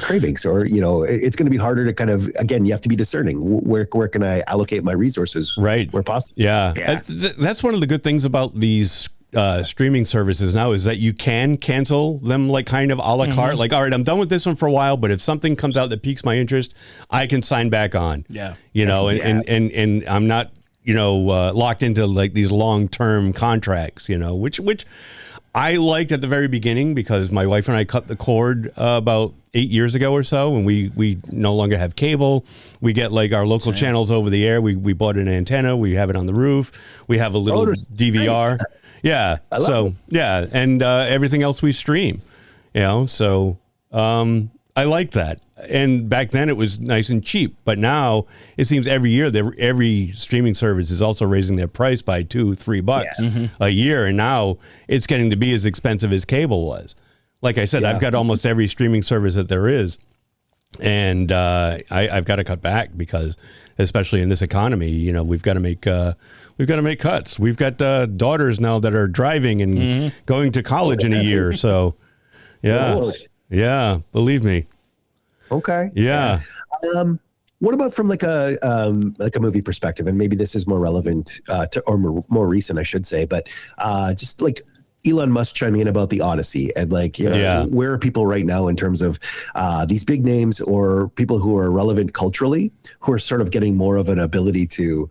cravings? Or it's going to be harder to kind of, again, you have to be discerning. Where can I allocate my resources where possible? That's one of the good things about these streaming services now, is that you can cancel them like kind of a la carte. Like, all right, I'm done with this one for a while, but if something comes out that piques my interest, I can sign back on. And I'm not locked into like these long-term contracts, which I liked at the very beginning, because my wife and I cut the cord about 8 years ago or so, and we no longer have cable. We get like our local channels over the air. We bought an antenna. We have it on the roof. We have a little DVR. Nice. Yeah. And everything else we stream. So I like that. And back then it was nice and cheap, but now it seems every year every streaming service is also raising their price by $2-3 a year, and now it's getting to be as expensive as cable was. Like I said, I've got almost every streaming service that there is, and I've got to cut back because, especially in this economy, we've got to make cuts. We've got daughters now that are driving and going to college in a year, so believe me. Okay. Yeah. What about from like a movie perspective? And maybe this is more relevant or more recent, I should say. But just like Elon Musk chiming in about the Odyssey and like, where are people right now in terms of these big names or people who are relevant culturally, who are sort of getting more of an ability to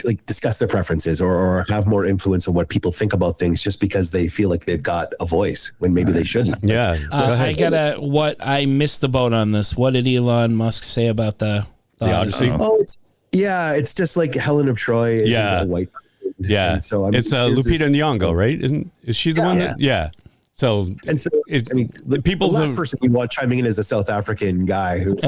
like discuss their preferences or have more influence on what people think about things just because they feel like they've got a voice when maybe they shouldn't. Yeah. I missed the boat on this. What did Elon Musk say about the Odyssey? It's just like Helen of Troy is a white. Yeah, and so it's Lupita Nyong'o, right? Is she the one that? Yeah. So the people's last person you want chiming in is a South African guy who's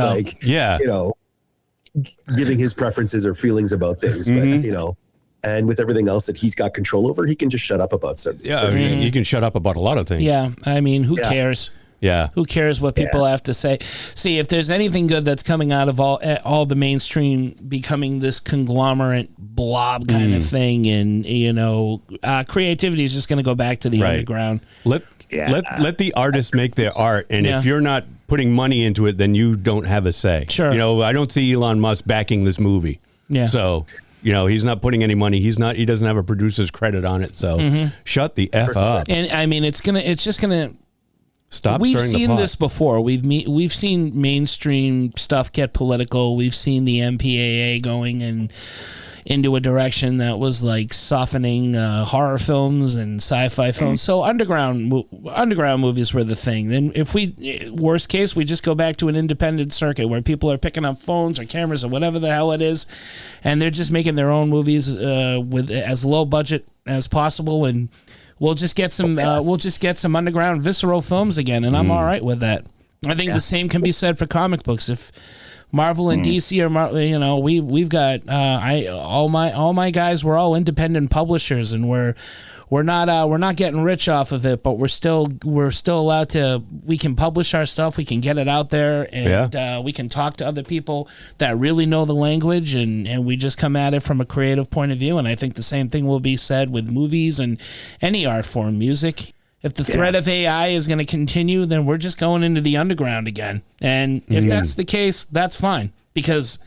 giving his preferences or feelings about things, but and with everything else that he's got control over, he can just shut up about certain. Yeah, he can shut up about a lot of things. Yeah, I mean, who cares? Yeah. Who cares what people have to say? See, if there's anything good that's coming out of all the mainstream becoming this conglomerate blob kind of thing, and creativity is just going to go back to the underground. Let the artists make their art, and if you're not putting money into it, then you don't have a say. Sure. I don't see Elon Musk backing this movie. Yeah. So, he's not putting any money. He doesn't have a producer's credit on it. So shut the F up. And I mean, it's just gonna. Stop. We've seen this before. We've seen mainstream stuff get political. We've seen the MPAA going into a direction that was like softening horror films and sci-fi films. So underground movies were the thing. Then if worst case, we just go back to an independent circuit where people are picking up phones or cameras or whatever the hell it is, and they're just making their own movies with as low budget as possible, and we'll just get some underground visceral films again, and I'm all right with that. I think the same can be said for comic books. If Marvel and DC are, we've got all my guys. We're all independent publishers, and we're not getting rich off of it, but we're still allowed to. We can publish our stuff. We can get it out there, and we can talk to other people that really know the language, and we just come at it from a creative point of view. And I think the same thing will be said with movies and any art form, music. If the threat of AI is going to continue, then we're just going into the underground again. And if that's the case, that's fine. Because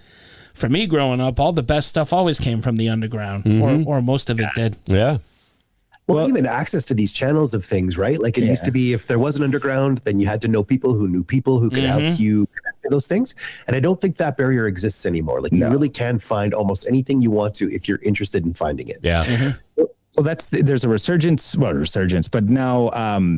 for me growing up, all the best stuff always came from the underground, or most of it did. Yeah. Well, even access to these channels of things, right? Like it used to be, if there was an underground, then you had to know people who knew people who could help you connect to those things. And I don't think that barrier exists anymore. Like you really can find almost anything you want to if you're interested in finding it. Yeah. Well, there's a resurgence, but now,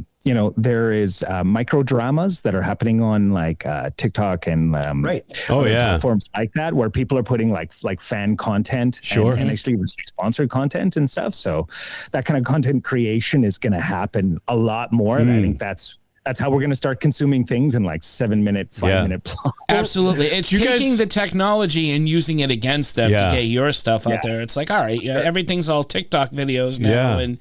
there is micro dramas that are happening on like TikTok and platforms like that, where people are putting like fan content and actually sponsored content and stuff. So that kind of content creation is going to happen a lot more. And I think that's how we're going to start consuming things in like 7-minute, 5-minute blocks. Absolutely. It's taking the technology and using it against them to get your stuff out there. It's like, all right, everything's all TikTok videos now. And,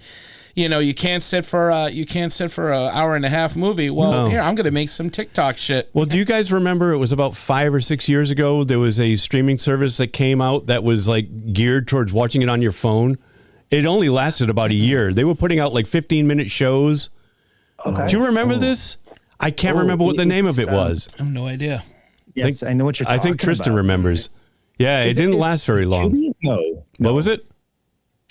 you can't sit for an hour and a half movie. Well, here, I'm going to make some TikTok shit. Well, do you guys remember it was about 5 or 6 years ago, there was a streaming service that came out that was like geared towards watching it on your phone? It only lasted about a year. They were putting out like 15-minute shows. Okay. Do you remember this? I can't remember what the name of it was. I have no idea. Yes, I know what you're talking about. I think Tristan remembers. Yeah, it didn't last very long. QB? No. What was it?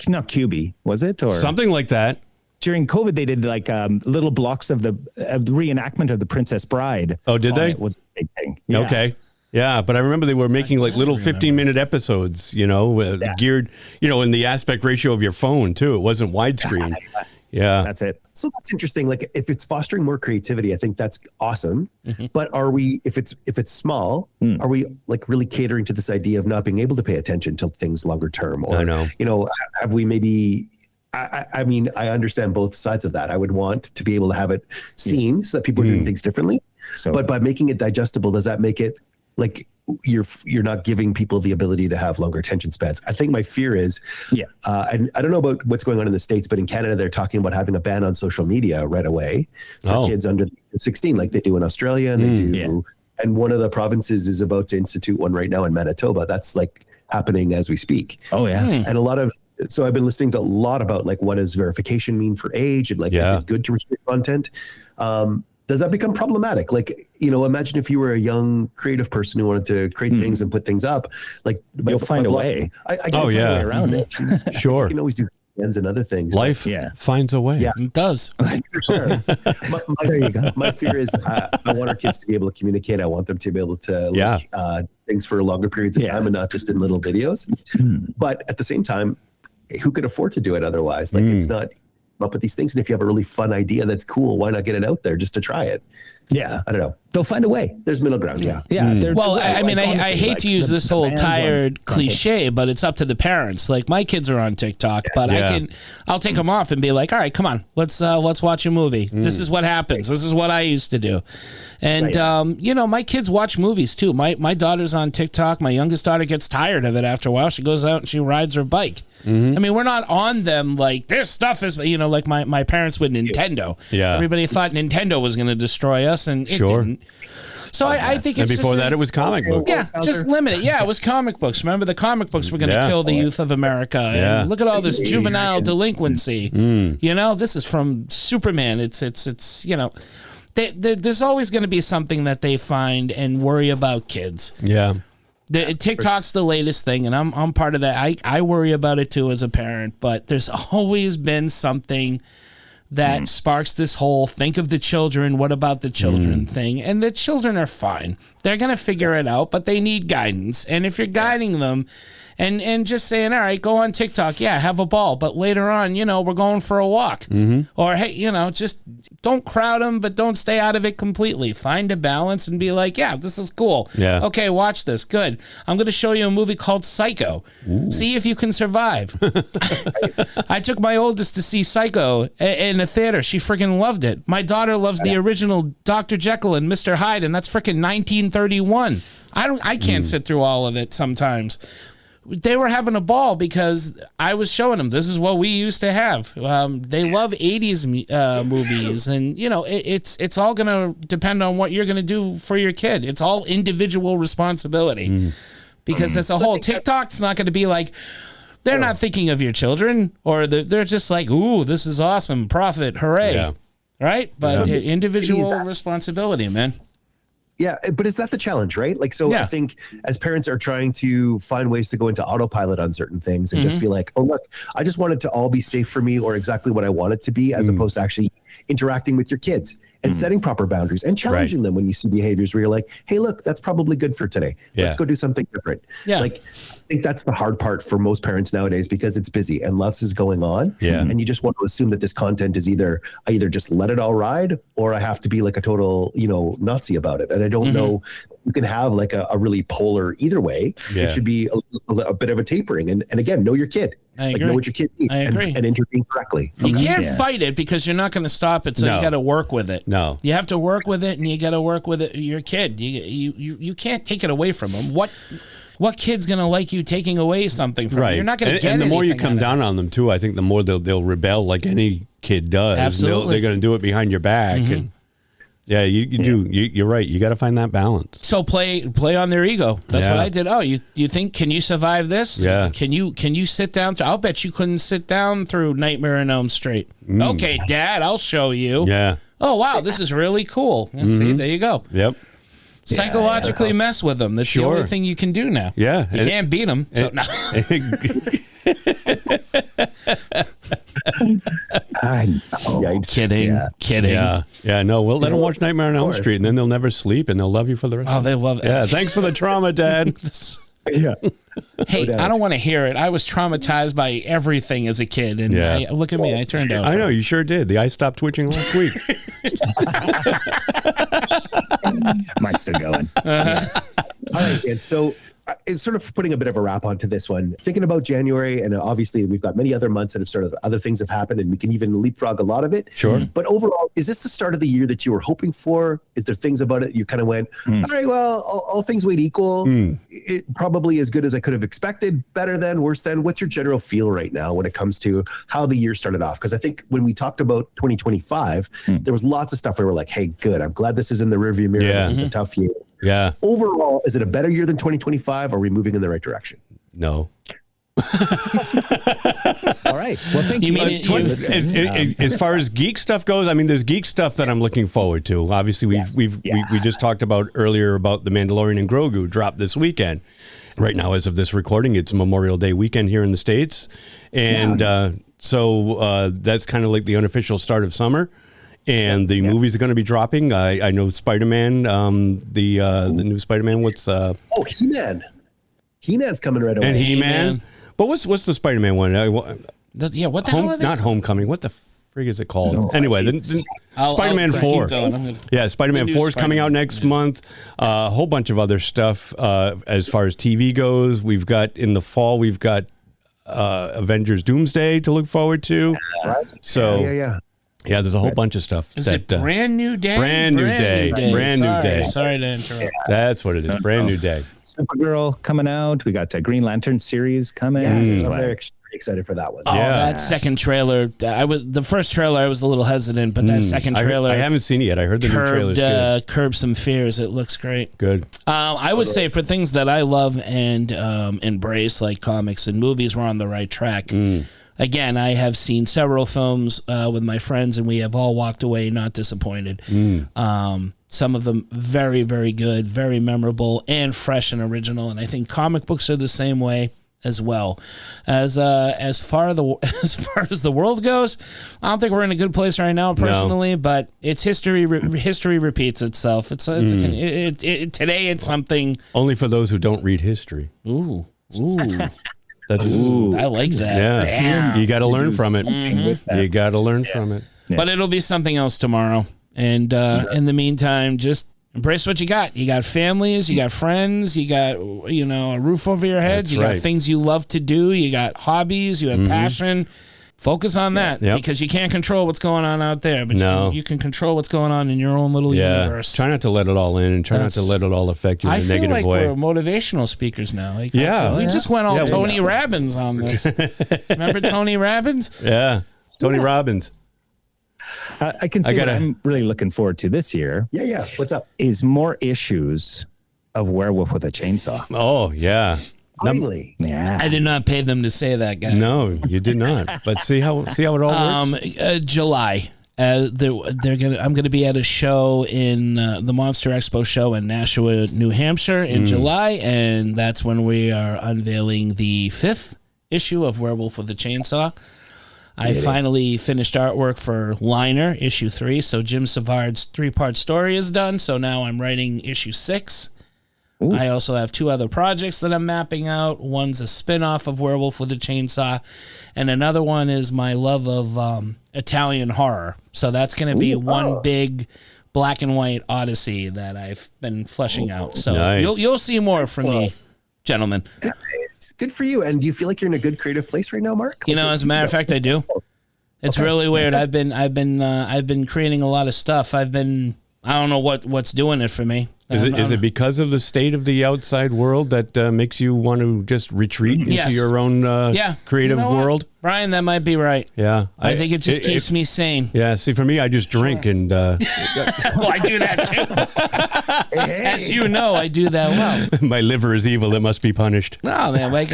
Not QB, was it? Or something like that. During COVID, they did like little blocks of the reenactment of The Princess Bride. Oh, did they? It was a big thing. Yeah. Okay. Yeah, but I remember they were making like little 15-minute episodes, geared, in the aspect ratio of your phone, too. It wasn't widescreen. Yeah. That's it. So that's interesting. Like if it's fostering more creativity, I think that's awesome. But are we, if it's small, are we like really catering to this idea of not being able to pay attention to things longer term? Or, I know. Have we maybe, I mean, I understand both sides of that. I would want to be able to have it seen so that people are doing things differently. But by making it digestible, does that make it like you're not giving people the ability to have longer attention spans? I think my fear is, and I don't know about what's going on in the States, but in Canada, they're talking about having a ban on social media right away for kids under 16, like they do in Australia, and they do. And one of the provinces is about to institute one right now in Manitoba. That's like happening as we speak. Oh yeah. And so I've been listening to a lot about like, what does verification mean for age? And like, is it good to restrict content? does that become problematic? Like, you know, imagine if you were a young creative person who wanted to create things and put things up. Like, you'll find a way. I can find a way around it. Sure. You can always do ends and other things. Life finds a way. Yeah, it does. For sure. There you go. My fear is I want our kids to be able to communicate. I want them to be able to like, things for longer periods of time and not just in little videos. But at the same time, who could afford to do it otherwise? Like, it's not up with these things. And if you have a really fun idea that's cool, why not get it out there just to try it? Yeah. I don't know. They'll find a way. There's middle ground. Yeah. Well, I mean, I hate to use this whole tired cliche, but it's up to the parents. Like, my kids are on TikTok, but I'll take them off and be like, all right, come on, let's watch a movie. This is what happens. This is what I used to do. And, you know, my kids watch movies too. My daughter's on TikTok. My youngest daughter gets tired of it after a while. She goes out and she rides her bike. I mean, we're not on them like this stuff is, you know, like my parents with Nintendo. Yeah. Everybody thought Nintendo was going to destroy us, and it didn't. So I think it's and before just that, it was comic books. Yeah, just limit it. Yeah, it was comic books. Remember, the comic books were going to kill the youth of America. And look at all this juvenile delinquency. You know, this is from Superman. It's you know, there's always going to be something that they find and worry about kids. Yeah. TikTok's the latest thing, and I'm part of that. I worry about it too as a parent, but there's always been something that sparks this whole think of the children, what about the children thing. And the children are fine. They're going to figure it out, but they need guidance. And if you're guiding them and just saying, all right, go on TikTok, have a ball, but later on, you know, we're going for a walk. Or, hey, you know, just don't crowd them, but don't stay out of it completely. Find a balance and be like, yeah, this is cool. Yeah. Okay, watch this. Good. I'm going to show you a movie called Psycho. See if you can survive. I took my oldest to see Psycho in the theater. She freaking loved it. My daughter loves the original Dr. Jekyll and Mr. Hyde, and that's freaking 1931. I can't sit through all of it sometimes. They were having a ball because I was showing them this is what we used to have. They love 80s movies, and you know it's all going to depend on what you're going to do for your kid. It's all individual responsibility because that's a whole TikTok's not going to be like they're not thinking of your children, or they're just like, ooh, this is awesome, profit, hooray, right? But individual responsibility, man. Yeah, but is that the challenge, right? Like, so I think as parents are trying to find ways to go into autopilot on certain things and just be like, oh, look, I just want it to all be safe for me or exactly what I want it to be, as opposed to actually interacting with your kids and setting proper boundaries and challenging them when you see behaviors where you're like, hey, look, that's probably good for today. Let's go do something different. Yeah. Like, I think that's the hard part for most parents nowadays because it's busy and lots is going on. Yeah. And you just want to assume that this content is I either just let it all ride or I have to be like a total, you know, Nazi about it. And I don't know, you can have like a really polar either way. It should be a bit of a tapering. And again, know your kid. I agree. Like, know what your kid needs and intervene correctly. You can't fight it because you're not going to stop it, so you got to work with it. No. You have to work with it, and you got to work with it. Your kid, you can't take it away from them. What kid's going to like you taking away something from them? You're not going to get anything. And the more you come down on them, too, I think the more they'll rebel like any kid does. Absolutely. They're going to do it behind your back. And yeah, you do. You're right. You got to find that balance. So play on their ego. That's what I did. Oh, you think, can you survive this? Yeah. Can you sit down? I'll bet you couldn't sit down through Nightmare on Elm Street. Okay, Dad, I'll show you. Yeah. Oh, wow, this is really cool. See, there you go. Yep. Psychologically mess with them. That's the only thing you can do now. Yeah. You can't beat them. So, no. Kidding. Yeah. No, we'll let them watch Nightmare on Elm Street, and then they'll never sleep, and they'll love you for the rest. Oh, they love it. Yeah. Thanks for the trauma, Dad. Hey, I don't want to hear it. I was traumatized by everything as a kid, and look at me. I turned out. I know you sure did. The eye stopped twitching last week. Mine's still going. All right, Jan. So it's sort of putting a bit of a wrap onto this one. Thinking about January, and obviously we've got many other months that have sort of other things have happened, and we can even leapfrog a lot of it. Sure. But overall, is this the start of the year that you were hoping for? Is there things about it you kind of went, all right, well, all things weighed equal, it probably as good as I could have expected, better than, worse than? What's your general feel right now when it comes to how the year started off? Because I think when we talked about 2025, there was lots of stuff where we're like, hey, good, I'm glad this is in the rearview mirror. This was a tough year. Yeah. Overall, is it a better year than 2025? Or are we moving in the right direction? No. All right. Well, thank you. As far as geek stuff goes, I mean, there's geek stuff that I'm looking forward to. Obviously, we just talked about earlier about The Mandalorian and Grogu dropped this weekend. Right now, as of this recording, it's Memorial Day weekend here in the States. And so that's kind of like the unofficial start of summer. And the movies are going to be dropping. I know Spider-Man, the new Spider-Man. He-Man. He-Man's coming right away. And He-Man. But what's the Spider-Man one? What the hell are they not called? Homecoming. What the frig is it called? Anyway, Spider-Man 4. Yeah, Spider-Man 4 is coming out next month. A whole bunch of other stuff as far as TV goes. We've got, in the fall, we've got Avengers Doomsday to look forward to. So, yeah, there's a whole bunch of stuff. Is it Brand New Day? Brand New Day. Sorry to interrupt. That's what it is. Brand New Day. Supergirl coming out. We got a Green Lantern series coming. Yes, I'm very excited for that one. Oh, that second trailer. The first trailer I was a little hesitant, but that second trailer, I haven't seen it yet. I heard the new trailer's good. Curbed some fears. It looks great. Good. I would say for things that I love and embrace, like comics and movies, we're on the right track. Again, I have seen several films with my friends, and we have all walked away not disappointed. Some of them very, very good, very memorable, and fresh and original. And I think comic books are the same way as well. As far as the world goes, I don't think we're in a good place right now, personally. But it's history. History repeats itself. Today it's something. Only for those who don't read history. Ooh. I like that. Yeah, damn. You got to learn from it. You got to learn from it. Yeah. But it'll be something else tomorrow. And in the meantime, just embrace what you got. You got families, you got friends, you got a roof over your head. You got things you love to do. You got hobbies. You have passion. Focus on that because you can't control what's going on out there, but you can control what's going on in your own little universe. Try not to let it all in, and try not to let it all affect you in a negative way. I feel like we're motivational speakers now. We just went all Tony Robbins on this. Remember Tony Robbins? Yeah, Tony Robbins. I can see what I'm really looking forward to this year. Yeah. What's up? Is more issues of Werewolf with a Chainsaw. Oh, yeah. Finally. Yeah. I did not pay them to say that, guys. No, you did not. But see how it all works? July. I'm gonna be at a show in the Monster Expo show in Nashua, New Hampshire in July, and that's when we are unveiling the 5th issue of Werewolf with a Chainsaw. I finally finished artwork for Liner, issue 3, so Jim Savard's 3-part story is done, so now I'm writing issue 6. Ooh. I also have 2 other projects that I'm mapping out. One's a spin-off of Werewolf with a Chainsaw, and another one is my love of Italian horror. So that's going to be one big black and white odyssey that I've been fleshing out. So you'll see more from me, gentlemen. Good for you. And do you feel like you're in a good creative place right now, Mark? As a matter of fact, I do. It's really weird. I've been creating a lot of stuff. I don't know what's doing it for me. Is it because of the state of the outside world that makes you want to just retreat into your own creative world? Brian, that might be right. Yeah. I think it just keeps me sane. Yeah, see, for me, I just drink and... Well, I do that too. As you know, I do that well. My liver is evil. It must be punished. No, man. We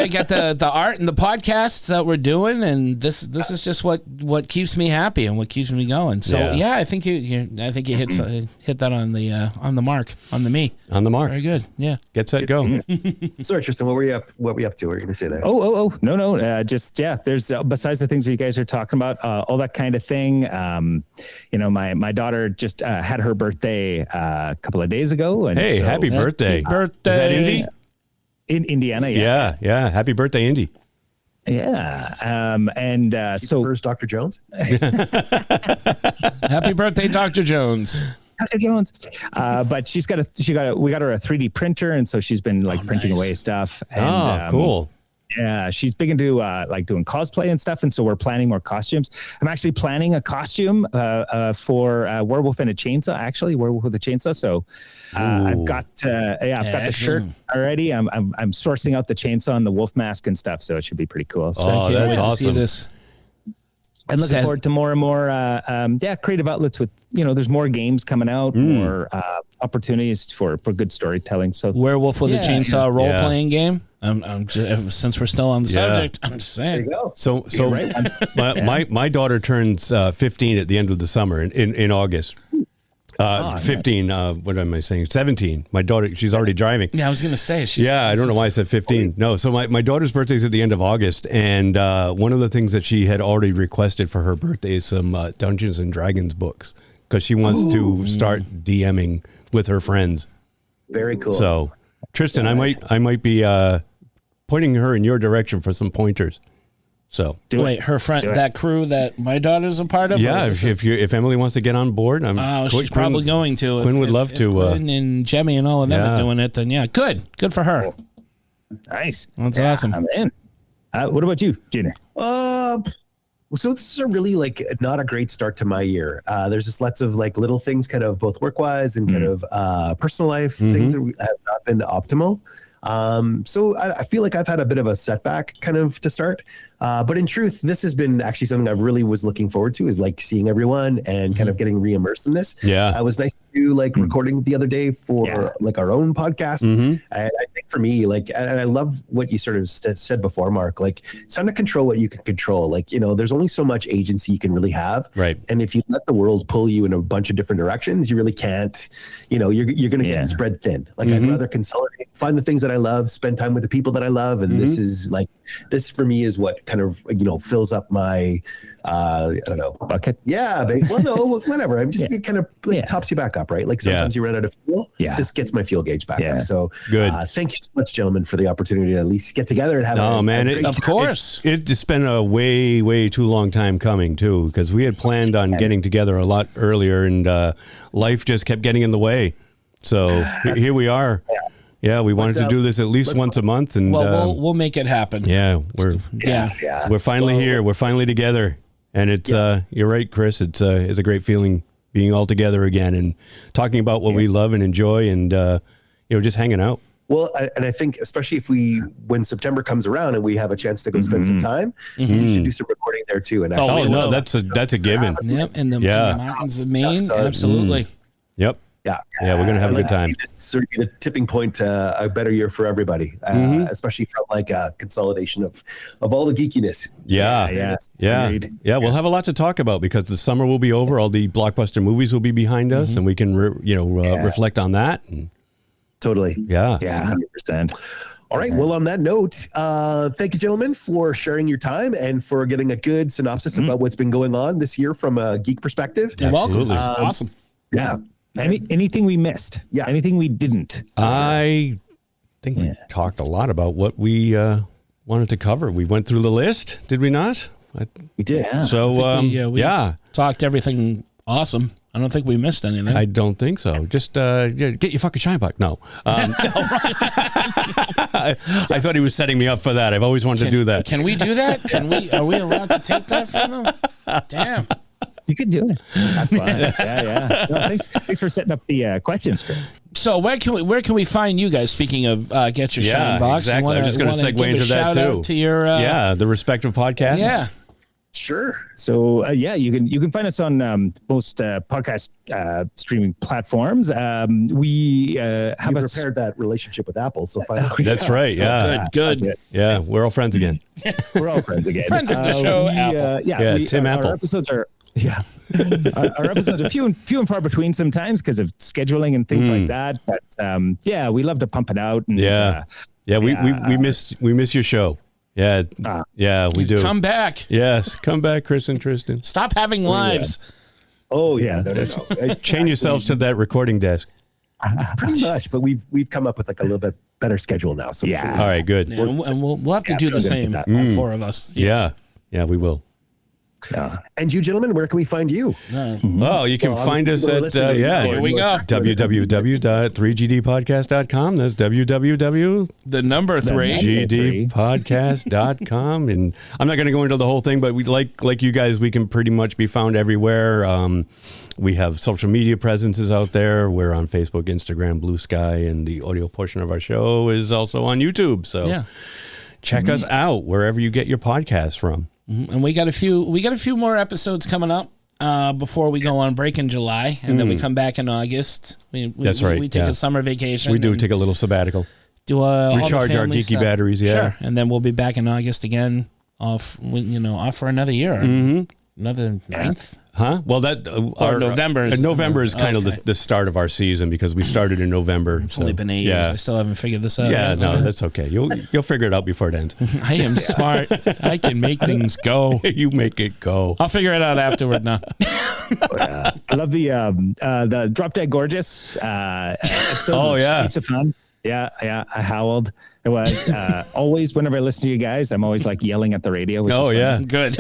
got the art and the podcasts that we're doing, and this is just what keeps me happy and what keeps me going. So, I think you hit that on the mark, on the me. On the mark. Very good. Yeah. Get set, go. Sorry, Tristan, what were you up to? What were you going to say there? No. There's besides the things that you guys are talking about, all that kind of thing. My daughter just had her birthday a couple of days ago. And happy birthday. Birthday. Is that Indy? In Indiana, yeah. Yeah. Happy birthday, Indy. Yeah. So first Dr. Jones. Happy birthday, Dr. Jones. Dr. Jones. But we got her a 3D printer, and so she's been printing away stuff. And, cool. Yeah, she's big into doing cosplay and stuff, and so we're planning more costumes. I'm actually planning a costume for Werewolf and a Chainsaw. Actually, Werewolf with a Chainsaw. So I've got the shirt already. I'm sourcing out the chainsaw and the wolf mask and stuff. So it should be pretty cool. So that's awesome. To see this. I'm looking forward to more and more creative outlets with there's more games coming out, more opportunities for good storytelling. So Werewolf with a Chainsaw role-playing game. I'm just, since we're still on the subject, I'm just saying. There you go. So Right. my daughter turns 15 at the end of the summer in August. 15. What am I saying? 17. My daughter, she's already driving. Yeah, I was going to say. I don't know why I said 15. No, so my daughter's birthday is at the end of August, and one of the things that she had already requested for her birthday is some Dungeons and Dragons books because she wants to start DMing with her friends. Very cool. So, Tristan, I might be pointing her in your direction for some pointers. So her friend, that crew that my daughter's a part of. Yeah, if Emily wants to get on board, she's probably going to. Quinn would love to. Quinn and Jemmy and all of them are doing it. Then good for her. Nice, that's awesome. I'm in. What about you, Junior? So this is a really not a great start to my year. There's just lots of little things, kind of both work wise and kind of personal life things that have not been optimal. So I feel like I've had a bit of a setback kind of to start. But in truth, this has been actually something I really was looking forward to, is seeing everyone and kind of getting re-immersed in this. Yeah. It was nice to do recording the other day for our own podcast. And I think for me, and I love what you sort of said before, Mark, it's time to control what you can control. There's only so much agency you can really have. Right. And if you let the world pull you in a bunch of different directions, you really can't, you're going to get spread thin. I'd rather consolidate, find the things that I love, spend time with the people that I love. And this is this for me is what kind of, fills up my, I don't know, bucket. Yeah. Well, no, whatever. I'm just it kind of tops you back up, right? Sometimes you run out of fuel. Yeah. This gets my fuel gauge back up. So good. Thank you so much, gentlemen, for the opportunity to at least get together and have of course. It's just been a way too long time coming too, because we had planned on getting together a lot earlier and life just kept getting in the way. So here we are. Yeah, we wanted to do this at least once a month, and we'll make it happen. Yeah, we're finally here. We're finally together, and it's you're right, Chris. It's a great feeling being all together again and talking about what we love and enjoy, and just hanging out. Well, and I think especially when September comes around and we have a chance to go spend some time, we should do some recording there too. And that's a given. Yep, in the mountains of Maine, absolutely. Yep. Yeah, we're gonna have a good time. This sort of be the tipping point to a better year for everybody, especially from a consolidation of all the geekiness. Yeah. We'll have a lot to talk about because the summer will be over. All the blockbuster movies will be behind us, and we can reflect on that. Totally. Yeah. 100%. All right. Well, on that note, thank you, gentlemen, for sharing your time and for getting a good synopsis about what's been going on this year from a geek perspective. You're welcome. Awesome. Yeah. Anything we missed? Yeah. Anything we didn't? I think we talked a lot about what we wanted to cover. We went through the list, did we not? We did. Yeah. So, we talked everything awesome. I don't think we missed anything. I don't think so. Just get your fucking shine back. No. I thought he was setting me up for that. I've always wanted to do that. Can we do that? Are we allowed to take that from him? Damn. You could do it. That's fine. Yeah. No, thanks for setting up the questions, Chris. So where can we find you guys? Speaking of Get Your Shine Box, exactly. I was just going to segue into that too. To your the respective podcasts. Yeah, sure. So you can find us on most podcast streaming platforms. We have repaired that relationship with Apple, so finally. That's right. Yeah, good. Yeah, we're all friends again. We're all friends again. Friends of the show, Apple. Tim Apple. Our episodes are. Yeah, our episodes are few and far between sometimes because of scheduling and things like that. But we love to pump it out. And, we miss your show. Yeah, we do. Come back. Yes, come back, Chris and Tristan. Stop having lives. Oh yeah, no. Chain yourselves to that recording desk. Pretty much, but we've come up with a little bit better schedule now. So all right, good. Yeah, and we'll have to do the same. All four of us. Yeah, we will. And you gentlemen, where can we find you? Well, you can find us at here we go. www.3gdpodcast.com. That's www. The number 3 gdpodcast.com. And I'm not going to go into the whole thing, but we like you guys, we can pretty much be found everywhere. We have social media presences out there. We're on Facebook, Instagram, Blue Sky, and the audio portion of our show is also on YouTube. So check us out wherever you get your podcasts from. And we got a few more episodes coming up before we go on break in July, and then we come back in August. That's right. We take a summer vacation. We do take a little sabbatical. do all recharge the our family geeky stuff. batteries. Yeah, Sure. And then we'll be back in August again, off for another year. Another 9th. Huh? Well, that November is kind of the start of our season because we started in November. It's only been 8 years. I still haven't figured this out. Yeah, no, that's okay. You'll figure it out before it ends. I am smart. I can make things go. You make it go. I'll figure it out afterward now. I love the Drop Dead Gorgeous episode. Oh, yeah. Heaps of fun. Yeah. I howled. It was always, whenever I listen to you guys, I'm always like yelling at the radio. Which is good.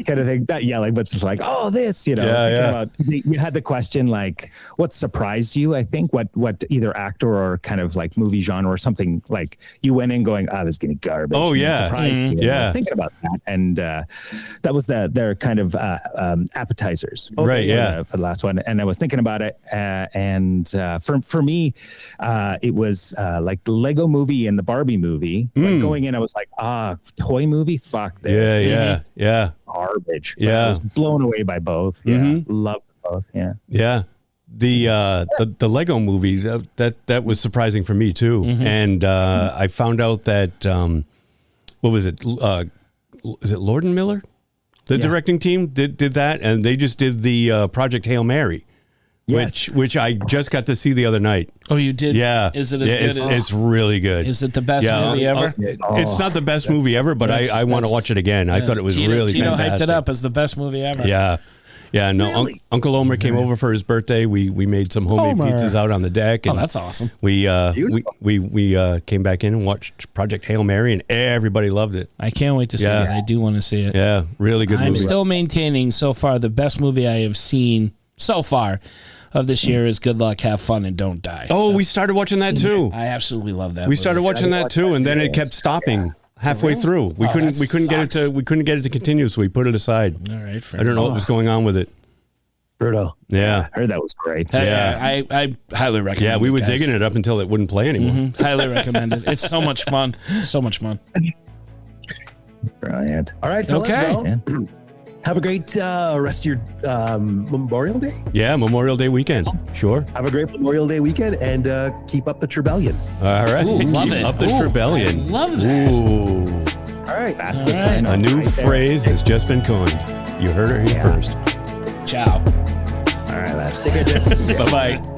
Kind of thing, not yelling, but just like, oh, this, About, you had the question like, what surprised you? I think what either actor or kind of like movie genre or something like you went in going, this is getting garbage. Oh yeah, surprised you. I was thinking about that, and that was their kind of appetizers. Right. For the last one, and I was thinking about it, and for me, it was like the Lego movie and the Barbie movie. Like going in, I was like, toy movie, fuck this. Yeah. Garbage. Yeah. But I was blown away by both. Yeah. Loved both. Yeah. Yeah. The Lego movie that was surprising for me too. And I found out that what was it? Is it Lord and Miller? The directing team did that, and they just did the Project Hail Mary. Yes. Which I just got to see the other night. Oh, you did? Yeah. Is it as good as... It's really good. Is it the best movie ever? It's not the best movie ever, but I want to watch it again. I thought it was really Tino fantastic. hyped it up as the best movie ever. Yeah. Yeah, no. Really? Uncle Omer came over for his birthday. We made some homemade pizzas out on the deck. And that's awesome. We came back in and watched Project Hail Mary, and everybody loved it. I can't wait to see it. I do want to see it. Yeah, really good movie. I'm still maintaining so far the best movie I have seen so far of this year is Good Luck, Have Fun, and Don't Die. Oh, we started watching that too. I absolutely love that. We started watching that too, and then it kept stopping halfway through. We couldn't get it to continue, so we put it aside. All right, I don't know what was going on with it. Brutal. Yeah, I heard that was great. I highly recommend it. Yeah, we were digging it up until it wouldn't play anymore. Highly recommend it. It's so much fun. So much fun. Brilliant. All right, fellas. Okay. Well, have a great rest of your Memorial Day. Yeah, Memorial Day weekend. Sure. Have a great Memorial Day weekend, and keep up the Trebellion. All right. Ooh, love it. Up the Trebellion. I love that. Ooh. All right. That's the sign. A new phrase has just been coined. You heard it here first. Ciao. All right, lads. Take care, Jess. Bye-bye.